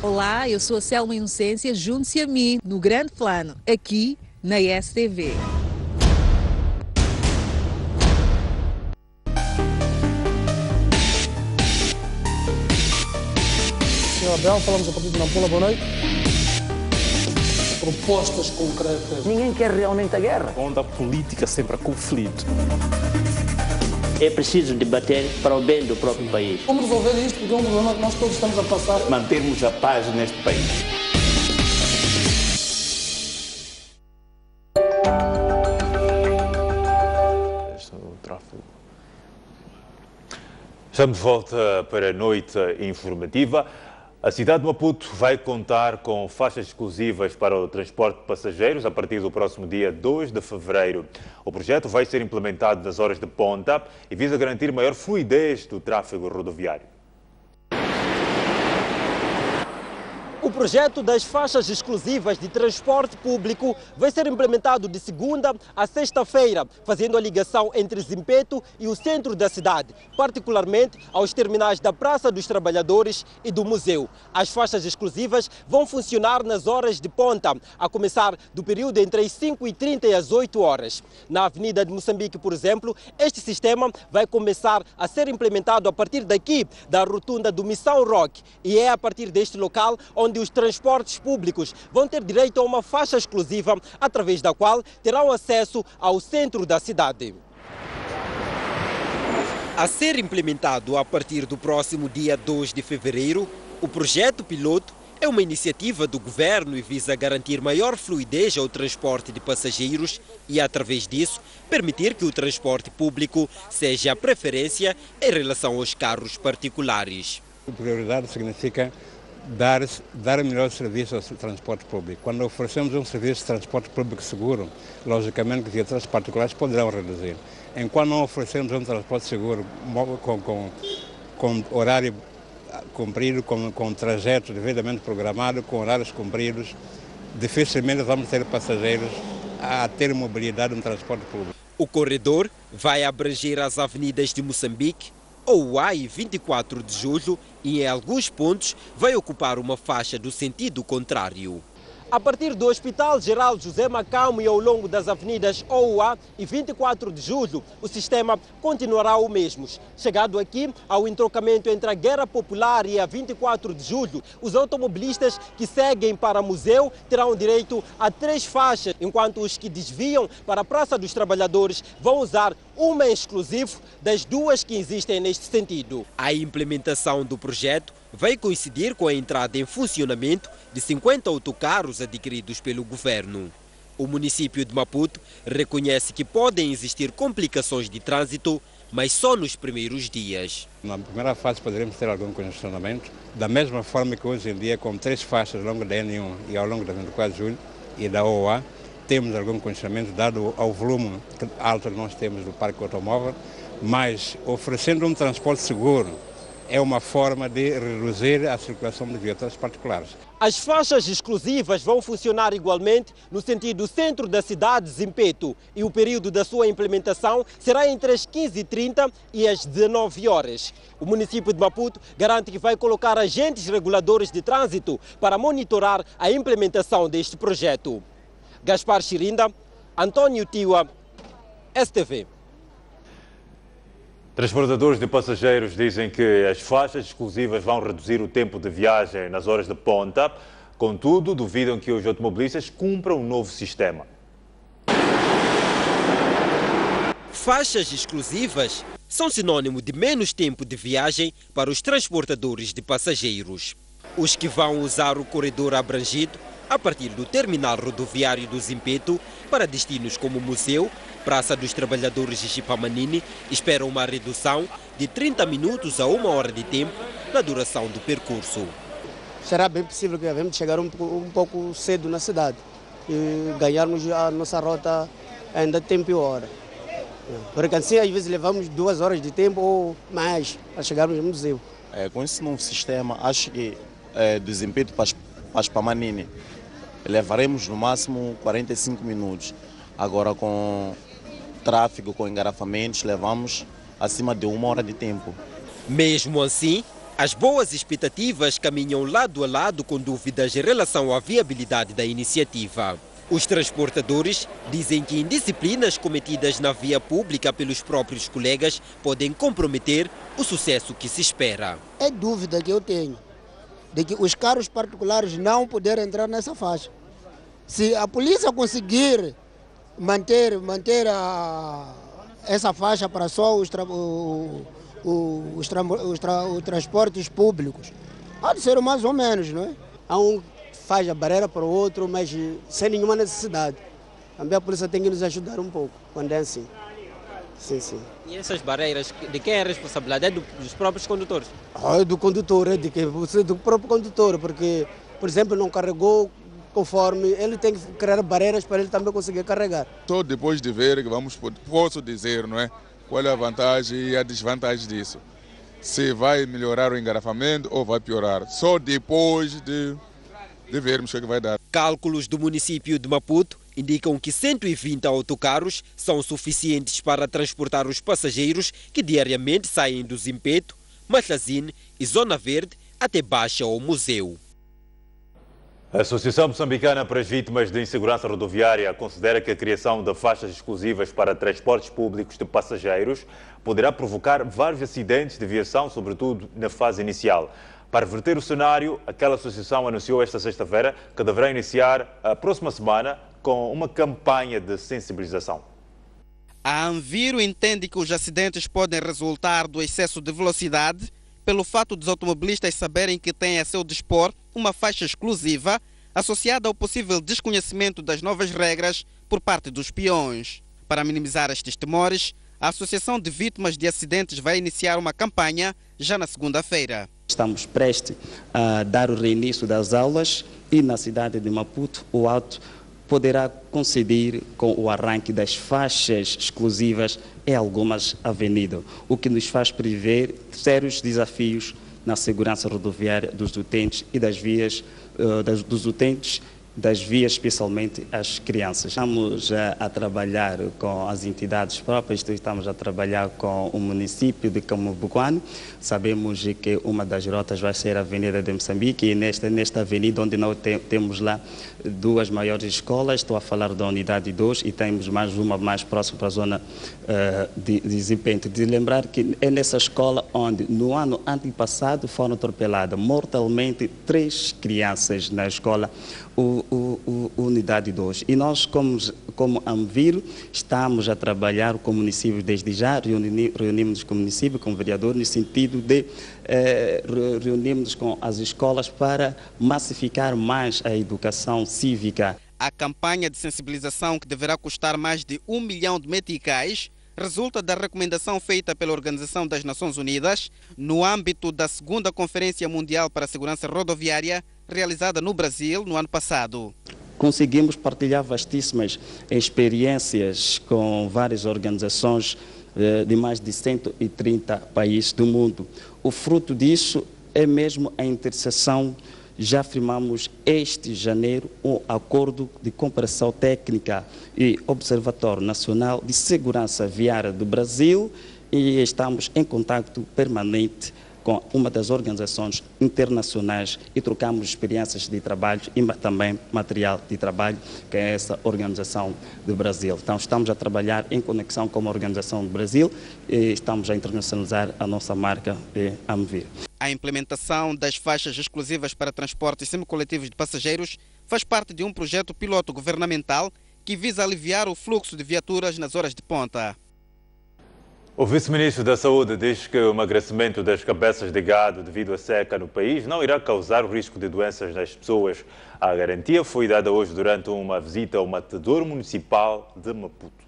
Olá, eu sou a Selma Inocência, junte-se a mim no Grande Plano, aqui na STV. Senhor Abel, falamos a partir de Nampula, boa noite. Propostas concretas. Ninguém quer realmente a guerra. Onde a política sempre há conflito. É preciso debater para o bem do próprio país. Como resolver isto? Porque é um problema que nós todos estamos a passar. Mantermos a paz neste país. Estamos de volta para a Noite Informativa. A cidade de Maputo vai contar com faixas exclusivas para o transporte de passageiros a partir do próximo dia 2 de fevereiro. O projeto vai ser implementado nas horas de ponta e visa garantir maior fluidez do tráfego rodoviário. O projeto das faixas exclusivas de transporte público vai ser implementado de segunda a sexta-feira, fazendo a ligação entre Zimpeto e o centro da cidade, particularmente aos terminais da Praça dos Trabalhadores e do Museu. As faixas exclusivas vão funcionar nas horas de ponta, a começar do período entre as 5h30 e as 8 horas. Na Avenida de Moçambique, por exemplo, este sistema vai começar a ser implementado a partir daqui, da rotunda do Missão Roque, e é a partir deste local onde os transportes públicos vão ter direito a uma faixa exclusiva, através da qual terão acesso ao centro da cidade. A ser implementado a partir do próximo dia 2 de fevereiro, o projeto piloto é uma iniciativa do governo e visa garantir maior fluidez ao transporte de passageiros e, através disso, permitir que o transporte público seja a preferência em relação aos carros particulares. A prioridade significa dar melhor serviço ao transporte público. Quando oferecemos um serviço de transporte público seguro, logicamente que viaturas particulares poderão reduzir. Enquanto não oferecermos um transporte seguro com horário cumprido, com trajeto devidamente programado, com horários cumpridos, dificilmente vamos ter passageiros a ter mobilidade no transporte público. O corredor vai abranger as avenidas de Moçambique, Ouá e 24 de Julho e, em alguns pontos, vai ocupar uma faixa do sentido contrário. A partir do Hospital Geral José Macamo e ao longo das avenidas Ouá e 24 de Julho, o sistema continuará o mesmo. Chegado aqui ao entrocamento entre a Guerra Popular e a 24 de Julho, os automobilistas que seguem para o museu terão direito a 3 faixas, enquanto os que desviam para a Praça dos Trabalhadores vão usar uma em exclusivo das 2 que existem neste sentido. A implementação do projeto vai coincidir com a entrada em funcionamento de 50 autocarros adquiridos pelo governo. O município de Maputo reconhece que podem existir complicações de trânsito, mas só nos primeiros dias. Na primeira fase poderemos ter algum congestionamento, da mesma forma que hoje em dia, com 3 faixas ao longo da N1 e ao longo da 24 de Julho e da OA, temos algum congestionamento dado ao volume alto que nós temos do parque automóvel, mas oferecendo um transporte seguro, é uma forma de reduzir a circulação de viaturas particulares. As faixas exclusivas vão funcionar igualmente no sentido centro da cidade, Zimpeto, e o período da sua implementação será entre as 15h30 e as 19 horas. O município de Maputo garante que vai colocar agentes reguladores de trânsito para monitorar a implementação deste projeto. Gaspar Chirinda, António Tiwa, STV. Transportadores de passageiros dizem que as faixas exclusivas vão reduzir o tempo de viagem nas horas de ponta. Contudo, duvidam que os automobilistas cumpram um novo sistema. Faixas exclusivas são sinônimo de menos tempo de viagem para os transportadores de passageiros. Os que vão usar o corredor abrangido a partir do terminal rodoviário do Zimpeto para destinos como Museu, Praça dos Trabalhadores de Chipamanini, esperam uma redução de 30 minutos a 1 hora de tempo na duração do percurso. Será bem possível que devemos chegar um pouco cedo na cidade e ganharmos a nossa rota ainda tempo e hora. Porque assim, às vezes, levamos 2 horas de tempo ou mais para chegarmos no museu. Com esse novo sistema, acho que do Zimpeto para Chipamanini, levaremos no máximo 45 minutos. Agora, com tráfego, com engarrafamentos, levamos acima de 1 hora de tempo. Mesmo assim, as boas expectativas caminham lado a lado com dúvidas em relação à viabilidade da iniciativa. Os transportadores dizem que indisciplinas cometidas na via pública pelos próprios colegas podem comprometer o sucesso que se espera. É dúvida que eu tenho de que os carros particulares não poderão entrar nessa faixa. Se a polícia conseguir manter essa faixa para só os transportes públicos, pode ser mais ou menos, não é? Há um que faz a barreira para o outro, mas sem nenhuma necessidade. Também a polícia tem que nos ajudar um pouco, quando é assim. Sim, sim. E essas barreiras, de quem é a responsabilidade? É dos próprios condutores? É do condutor, do próprio condutor, porque, por exemplo, não carregou conforme, ele tem que criar barreiras para ele também conseguir carregar. Só depois de ver que posso dizer, não é, qual é a vantagem e a desvantagem disso. Se vai melhorar o engarrafamento ou vai piorar. Só depois de vermos o que vai dar. Cálculos do município de Maputo indicam que 120 autocarros são suficientes para transportar os passageiros que diariamente saem do Zimpeto, Machazine e Zona Verde até Baixa ou Museu. A Associação Moçambicana para as Vítimas de Insegurança Rodoviária considera que a criação de faixas exclusivas para transportes públicos de passageiros poderá provocar vários acidentes de viação, sobretudo na fase inicial. Para reverter o cenário, aquela associação anunciou esta sexta-feira que deverá iniciar a próxima semana com uma campanha de sensibilização. A Anviro entende que os acidentes podem resultar do excesso de velocidade pelo fato dos automobilistas saberem que têm a seu dispor uma faixa exclusiva associada ao possível desconhecimento das novas regras por parte dos peões. Para minimizar estes temores, a Associação de Vítimas de Acidentes vai iniciar uma campanha já na segunda-feira. Estamos prestes a dar o reinício das aulas e na cidade de Maputo o auto poderá coincidir com o arranque das faixas exclusivas em algumas avenidas, o que nos faz prever sérios desafios na segurança rodoviária dos utentes e das vias dos utentes das vias, especialmente as crianças. Estamos a trabalhar com as entidades próprias, estamos a trabalhar com o município de Cambuquane. Sabemos que uma das rotas vai ser a Avenida de Moçambique, e nesta avenida onde nós temos lá duas maiores escolas, estou a falar da unidade 2 e temos mais uma mais próxima para a zona de desempenho. De lembrar que é nessa escola onde no ano antepassado foram atropeladas mortalmente 3 crianças na escola unidade 2. E nós, como Anviro, estamos a trabalhar com o município desde já, reunimos com o município, com o vereador, no sentido de reunirmos com as escolas para massificar mais a educação cívica. A campanha de sensibilização, que deverá custar mais de 1 milhão de meticais, resulta da recomendação feita pela Organização das Nações Unidas no âmbito da 2ª Conferência Mundial para a Segurança Rodoviária, realizada no Brasil no ano passado. Conseguimos partilhar vastíssimas experiências com várias organizações de mais de 130 países do mundo. O fruto disso é mesmo a interseção. Já firmamos este janeiro um acordo de cooperação técnica e Observatório Nacional de Segurança Viária do Brasil, e estamos em contato permanente com uma das organizações internacionais e trocamos experiências de trabalho e também material de trabalho, que é essa organização do Brasil. Então estamos a trabalhar em conexão com a organização do Brasil e estamos a internacionalizar a nossa marca de Anvir. A implementação das faixas exclusivas para transportes semicoletivos de passageiros faz parte de um projeto piloto governamental que visa aliviar o fluxo de viaturas nas horas de ponta. O vice-ministro da Saúde diz que o emagrecimento das cabeças de gado devido à seca no país não irá causar o risco de doenças nas pessoas. A garantia foi dada hoje durante uma visita ao matadouro municipal de Maputo.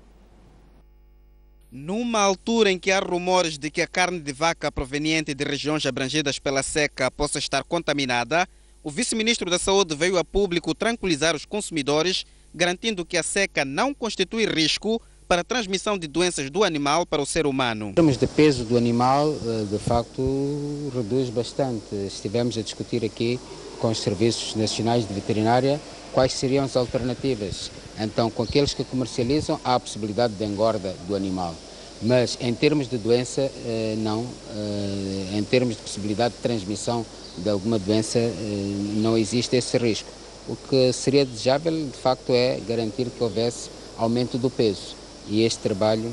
Numa altura em que há rumores de que a carne de vaca proveniente de regiões abrangidas pela seca possa estar contaminada, o vice-ministro da Saúde veio a público tranquilizar os consumidores, garantindo que a seca não constitui risco para a transmissão de doenças do animal para o ser humano. Em termos de peso do animal, de facto, reduz bastante. Estivemos a discutir aqui com os serviços nacionais de veterinária quais seriam as alternativas. Então, com aqueles que comercializam, há a possibilidade de engorda do animal. Mas, em termos de doença, não. Em termos de possibilidade de transmissão de alguma doença, não existe esse risco. O que seria desejável, de facto, é garantir que houvesse aumento do peso. E este trabalho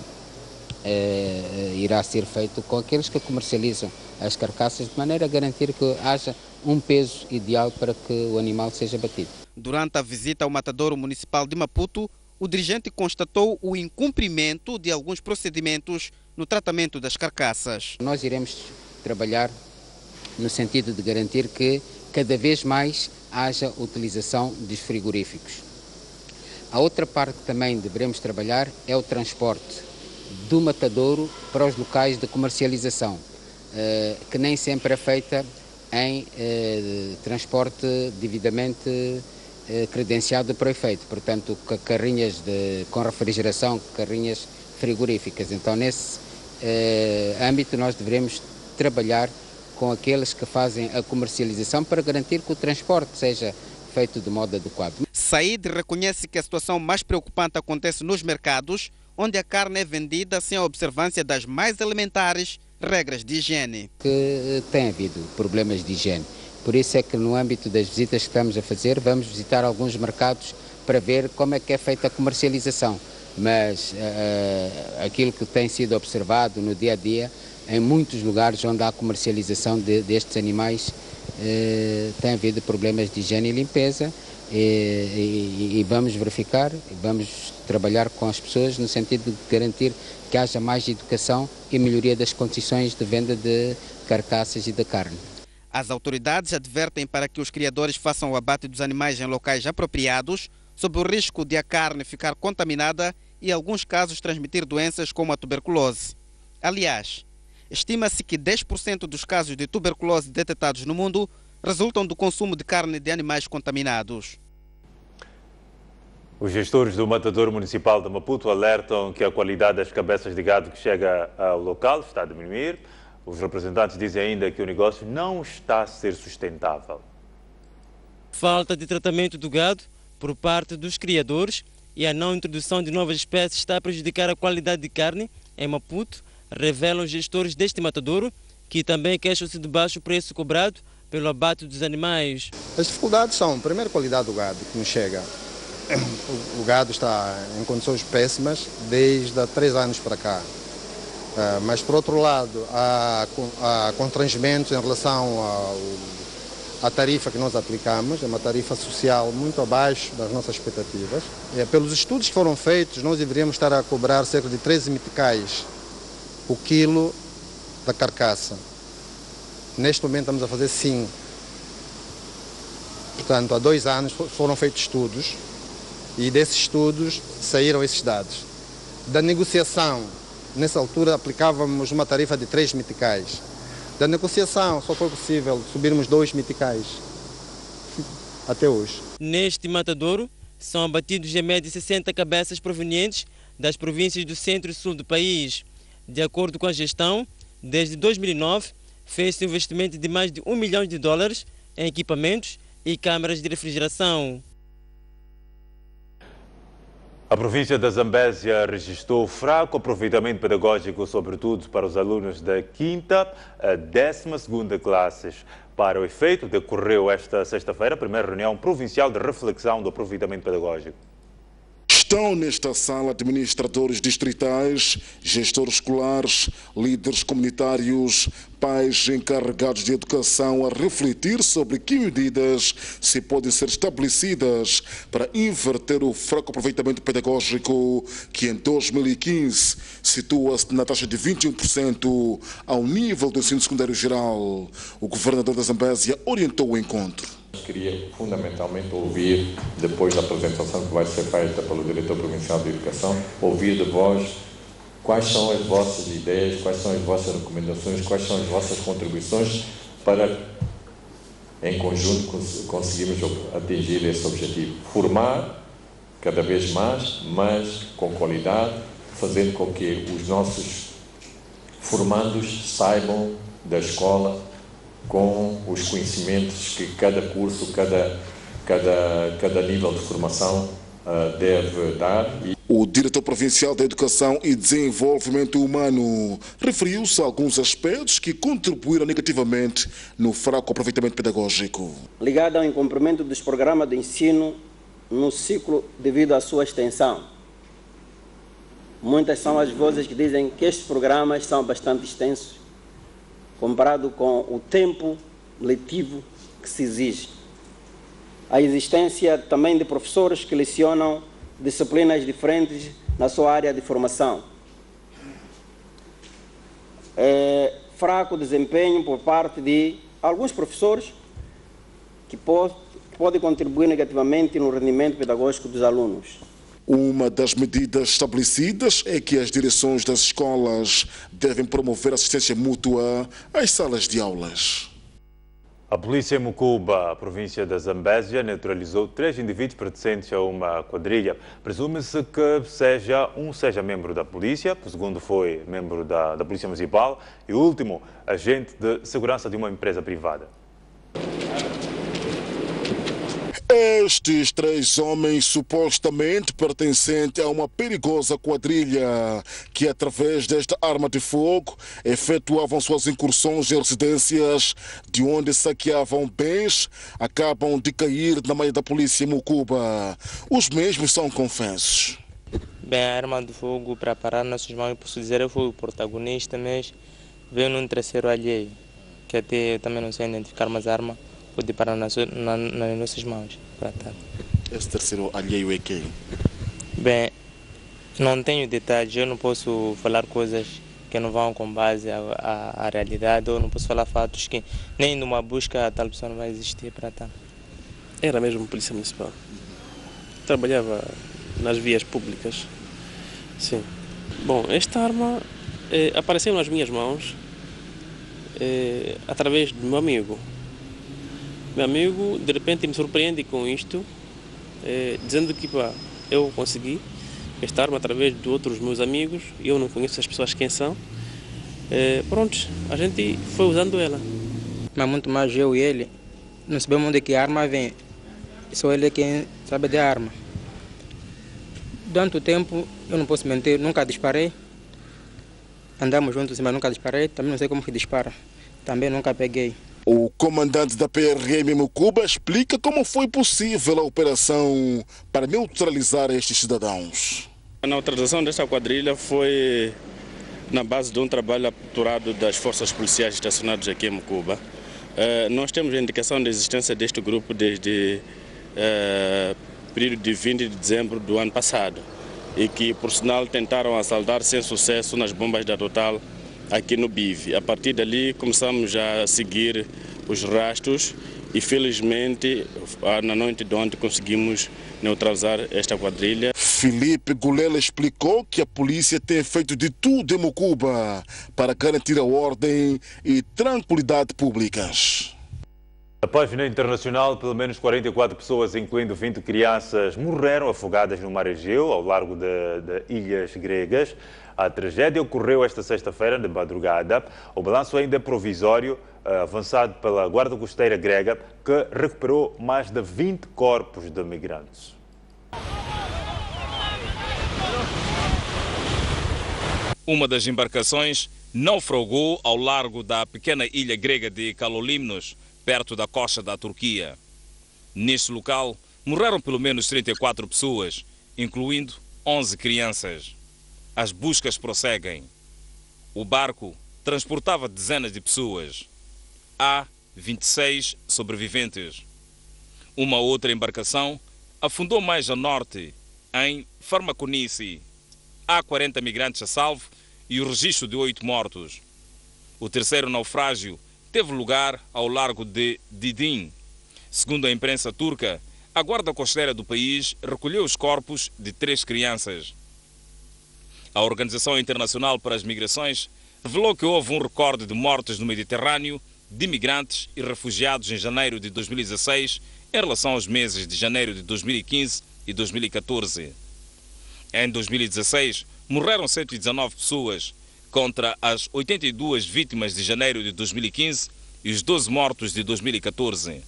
irá ser feito com aqueles que comercializam as carcaças, de maneira a garantir que haja um peso ideal para que o animal seja batido. Durante a visita ao matadouro municipal de Maputo, o dirigente constatou o incumprimento de alguns procedimentos no tratamento das carcaças. Nós iremos trabalhar no sentido de garantir que cada vez mais haja utilização dos frigoríficos. A outra parte que também devemos trabalhar é o transporte do matadouro para os locais de comercialização, que nem sempre é feita em transporte devidamente credenciado para o efeito, portanto, carrinhas com refrigeração, carrinhas frigoríficas. Então, nesse âmbito, nós devemos trabalhar com aqueles que fazem a comercialização para garantir que o transporte seja feito de modo adequado. Said reconhece que a situação mais preocupante acontece nos mercados, onde a carne é vendida sem a observância das mais elementares regras de higiene. Que tem havido problemas de higiene. Por isso é que no âmbito das visitas que estamos a fazer, vamos visitar alguns mercados para ver como é que é feita a comercialização. Mas aquilo que tem sido observado no dia a dia, em muitos lugares onde há comercialização destes animais, tem havido problemas de higiene e limpeza, e vamos verificar, vamos trabalhar com as pessoas no sentido de garantir que haja mais educação e melhoria das condições de venda de carcaças e de carne. As autoridades advertem para que os criadores façam o abate dos animais em locais apropriados, sob o risco de a carne ficar contaminada e, em alguns casos, transmitir doenças como a tuberculose. Aliás, estima-se que 10% dos casos de tuberculose detectados no mundo resultam do consumo de carne de animais contaminados. Os gestores do matadouro municipal de Maputo alertam que a qualidade das cabeças de gado que chega ao local está a diminuir. Os representantes dizem ainda que o negócio não está a ser sustentável. Falta de tratamento do gado por parte dos criadores e a não introdução de novas espécies está a prejudicar a qualidade de carne em Maputo, revelam os gestores deste matadouro, que também queixam-se de baixo preço cobrado pelo abate dos animais. As dificuldades são, primeiro, a qualidade do gado que nos chega. O gado está em condições péssimas desde há 3 anos para cá. Mas, por outro lado, há constrangimentos em relação à tarifa que nós aplicamos, é uma tarifa social muito abaixo das nossas expectativas. Pelos estudos que foram feitos, nós deveríamos estar a cobrar cerca de 13 meticais o quilo da carcaça. Neste momento estamos a fazer 5. Portanto, há 2 anos foram feitos estudos e desses estudos saíram esses dados. Da negociação, nessa altura aplicávamos uma tarifa de 3 meticais. Da negociação só foi possível subirmos 2 meticais até hoje. Neste matadouro são abatidos em média 60 cabeças provenientes das províncias do centro e sul do país. De acordo com a gestão, desde 2009 fez-se um investimento de mais de $1 milhão em equipamentos e câmaras de refrigeração. A província da Zambésia registrou fraco aproveitamento pedagógico, sobretudo para os alunos da 5ª a 12ª classes. Para o efeito, decorreu esta sexta-feira a primeira reunião provincial de reflexão do aproveitamento pedagógico. Estão nesta sala administradores distritais, gestores escolares, líderes comunitários, pais encarregados de educação a refletir sobre que medidas se podem ser estabelecidas para inverter o fraco aproveitamento pedagógico que em 2015 situa-se na taxa de 21% ao nível do ensino secundário geral. O governador da Zambésia orientou o encontro. Queria fundamentalmente ouvir, depois da apresentação que vai ser feita pelo diretor provincial de educação, ouvir de vós quais são as vossas ideias, quais são as vossas recomendações, quais são as vossas contribuições para, em conjunto, conseguirmos atingir esse objetivo. Formar cada vez mais, mas com qualidade, fazendo com que os nossos formandos saibam da escola com os conhecimentos que cada curso, cada nível de formação deve dar. O diretor provincial da Educação e Desenvolvimento Humano referiu-se a alguns aspectos que contribuíram negativamente no fraco aproveitamento pedagógico. Ligado ao incumprimento dos programas de ensino no ciclo devido à sua extensão. Muitas são as vozes que dizem que estes programas são bastante extensos, comparado com o tempo letivo que se exige. A existência também de professores que lecionam disciplinas diferentes na sua área de formação. Fraco desempenho por parte de alguns professores que pode contribuir negativamente no rendimento pedagógico dos alunos. Uma das medidas estabelecidas é que as direções das escolas devem promover assistência mútua às salas de aulas. A polícia em Mucuba, a província da Zambésia, neutralizou 3 indivíduos pertencentes a uma quadrilha. Presume-se que seja membro da polícia, o segundo foi membro da polícia municipal e o último, agente de segurança de uma empresa privada. Estes 3 homens supostamente pertencentes a uma perigosa quadrilha que, através desta arma de fogo, efetuavam suas incursões em residências de onde saqueavam bens, acabam de cair na mão da polícia em Mucuba. Os mesmos são confessos. Bem, a arma de fogo, para parar nossos mãos, posso dizer, eu fui o protagonista, mas veio num terceiro alheio, que até eu também não sei identificar, mas a arma pode parar nas nossas mãos. Esse terceiro alheio é quem? Bem, não tenho detalhes, eu não posso falar coisas que não vão com base à realidade, ou não posso falar fatos que nem numa busca a tal pessoa não vai existir para tal. Era mesmo polícia municipal. Trabalhava nas vias públicas. Sim. Bom, esta arma apareceu nas minhas mãos através do meu amigo. Meu amigo, de repente, me surpreende com isto, dizendo que eu consegui esta arma através de outros meus amigos, eu não conheço as pessoas quem são. Pronto, a gente foi usando ela. Mas muito mais eu e ele, não sabemos onde que a arma vem. Só ele é quem sabe de arma. Durante o tempo, eu não posso mentir, nunca disparei. Andamos juntos, mas nunca disparei. Também não sei como que dispara. Também nunca peguei. O comandante da PRM Mucuba explica como foi possível a operação para neutralizar estes cidadãos. A neutralização desta quadrilha foi na base de um trabalho apurado das forças policiais estacionadas aqui em Mucuba. Nós temos a indicação da existência deste grupo desde período de 20 de dezembro do ano passado e que, por sinal, tentaram assaltar sem sucesso nas bombas da Total aqui no Bive. A partir dali começamos a seguir os rastros e, felizmente, na noite de ontem conseguimos neutralizar esta quadrilha. Felipe Gulela explicou que a polícia tem feito de tudo em Mucuba para garantir a ordem e tranquilidade públicas. Na página internacional, pelo menos 44 pessoas, incluindo 20 crianças, morreram afogadas no mar Egeu, ao largo de ilhas gregas. A tragédia ocorreu esta sexta-feira, de madrugada. O balanço ainda é provisório, avançado pela Guarda Costeira grega, que recuperou mais de 20 corpos de migrantes. Uma das embarcações naufragou ao largo da pequena ilha grega de Kalolymnos, perto da costa da Turquia. Neste local, morreram pelo menos 34 pessoas, incluindo 11 crianças. As buscas prosseguem. O barco transportava dezenas de pessoas. Há 26 sobreviventes. Uma outra embarcação afundou mais a norte, em Farmakonice. Há 40 migrantes a salvo e o registro de 8 mortos. O terceiro naufrágio teve lugar ao largo de Didim. Segundo a imprensa turca, a Guarda Costeira do país recolheu os corpos de 3 crianças. A Organização Internacional para as Migrações revelou que houve um recorde de mortes no Mediterrâneo de migrantes e refugiados em janeiro de 2016 em relação aos meses de janeiro de 2015 e 2014. Em 2016, morreram 119 pessoas, contra as 82 vítimas de janeiro de 2015 e os 12 mortos de 2014.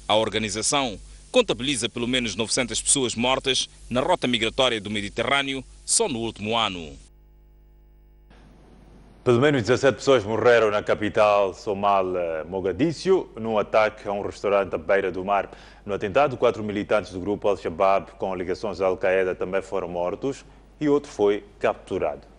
A organização contabiliza pelo menos 900 pessoas mortas na rota migratória do Mediterrâneo só no último ano. Pelo menos 17 pessoas morreram na capital somala, Mogadíscio, num ataque a um restaurante à beira do mar. No atentado, 4 militantes do grupo Al-Shabaab com ligações à Al-Qaeda também foram mortos e outro foi capturado.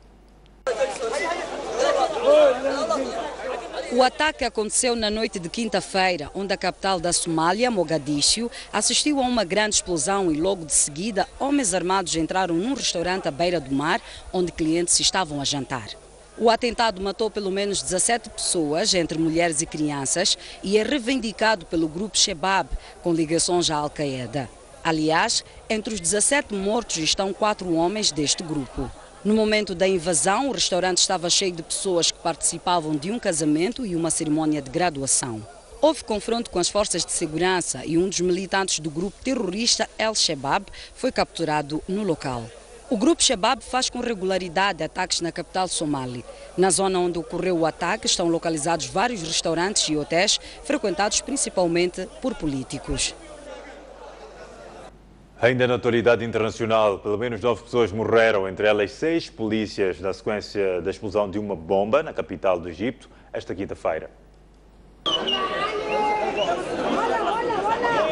O ataque aconteceu na noite de quinta-feira, onde a capital da Somália, Mogadíscio, assistiu a uma grande explosão e logo de seguida homens armados entraram num restaurante à beira do mar, onde clientes estavam a jantar. O atentado matou pelo menos 17 pessoas, entre mulheres e crianças, e é reivindicado pelo grupo Shabab, com ligações à Al-Qaeda. Aliás, entre os 17 mortos estão 4 homens deste grupo. No momento da invasão, o restaurante estava cheio de pessoas que participavam de um casamento e uma cerimônia de graduação. Houve confronto com as forças de segurança e um dos militantes do grupo terrorista Al-Shabaab foi capturado no local. O grupo Shabab faz com regularidade ataques na capital somali. Na zona onde ocorreu o ataque estão localizados vários restaurantes e hotéis frequentados principalmente por políticos. Ainda na atualidade internacional, pelo menos 9 pessoas morreram, entre elas 6 polícias, na sequência da explosão de uma bomba na capital do Egito, esta quinta-feira.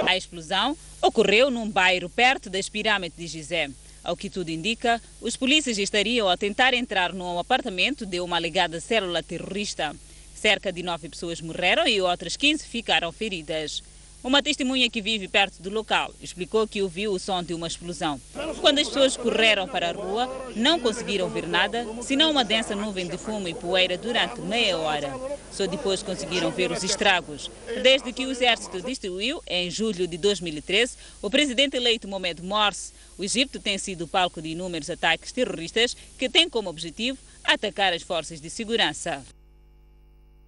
A explosão ocorreu num bairro perto das pirâmides de Gizé. Ao que tudo indica, os polícias estariam a tentar entrar num apartamento de uma alegada célula terrorista. Cerca de 9 pessoas morreram e outras 15 ficaram feridas. Uma testemunha que vive perto do local explicou que ouviu o som de uma explosão. Quando as pessoas correram para a rua, não conseguiram ver nada, senão uma densa nuvem de fumo e poeira durante meia hora. Só depois conseguiram ver os estragos. Desde que o exército destruiu, em julho de 2013, o presidente eleito Mohamed Morsi, o Egito tem sido palco de inúmeros ataques terroristas que têm como objetivo atacar as forças de segurança.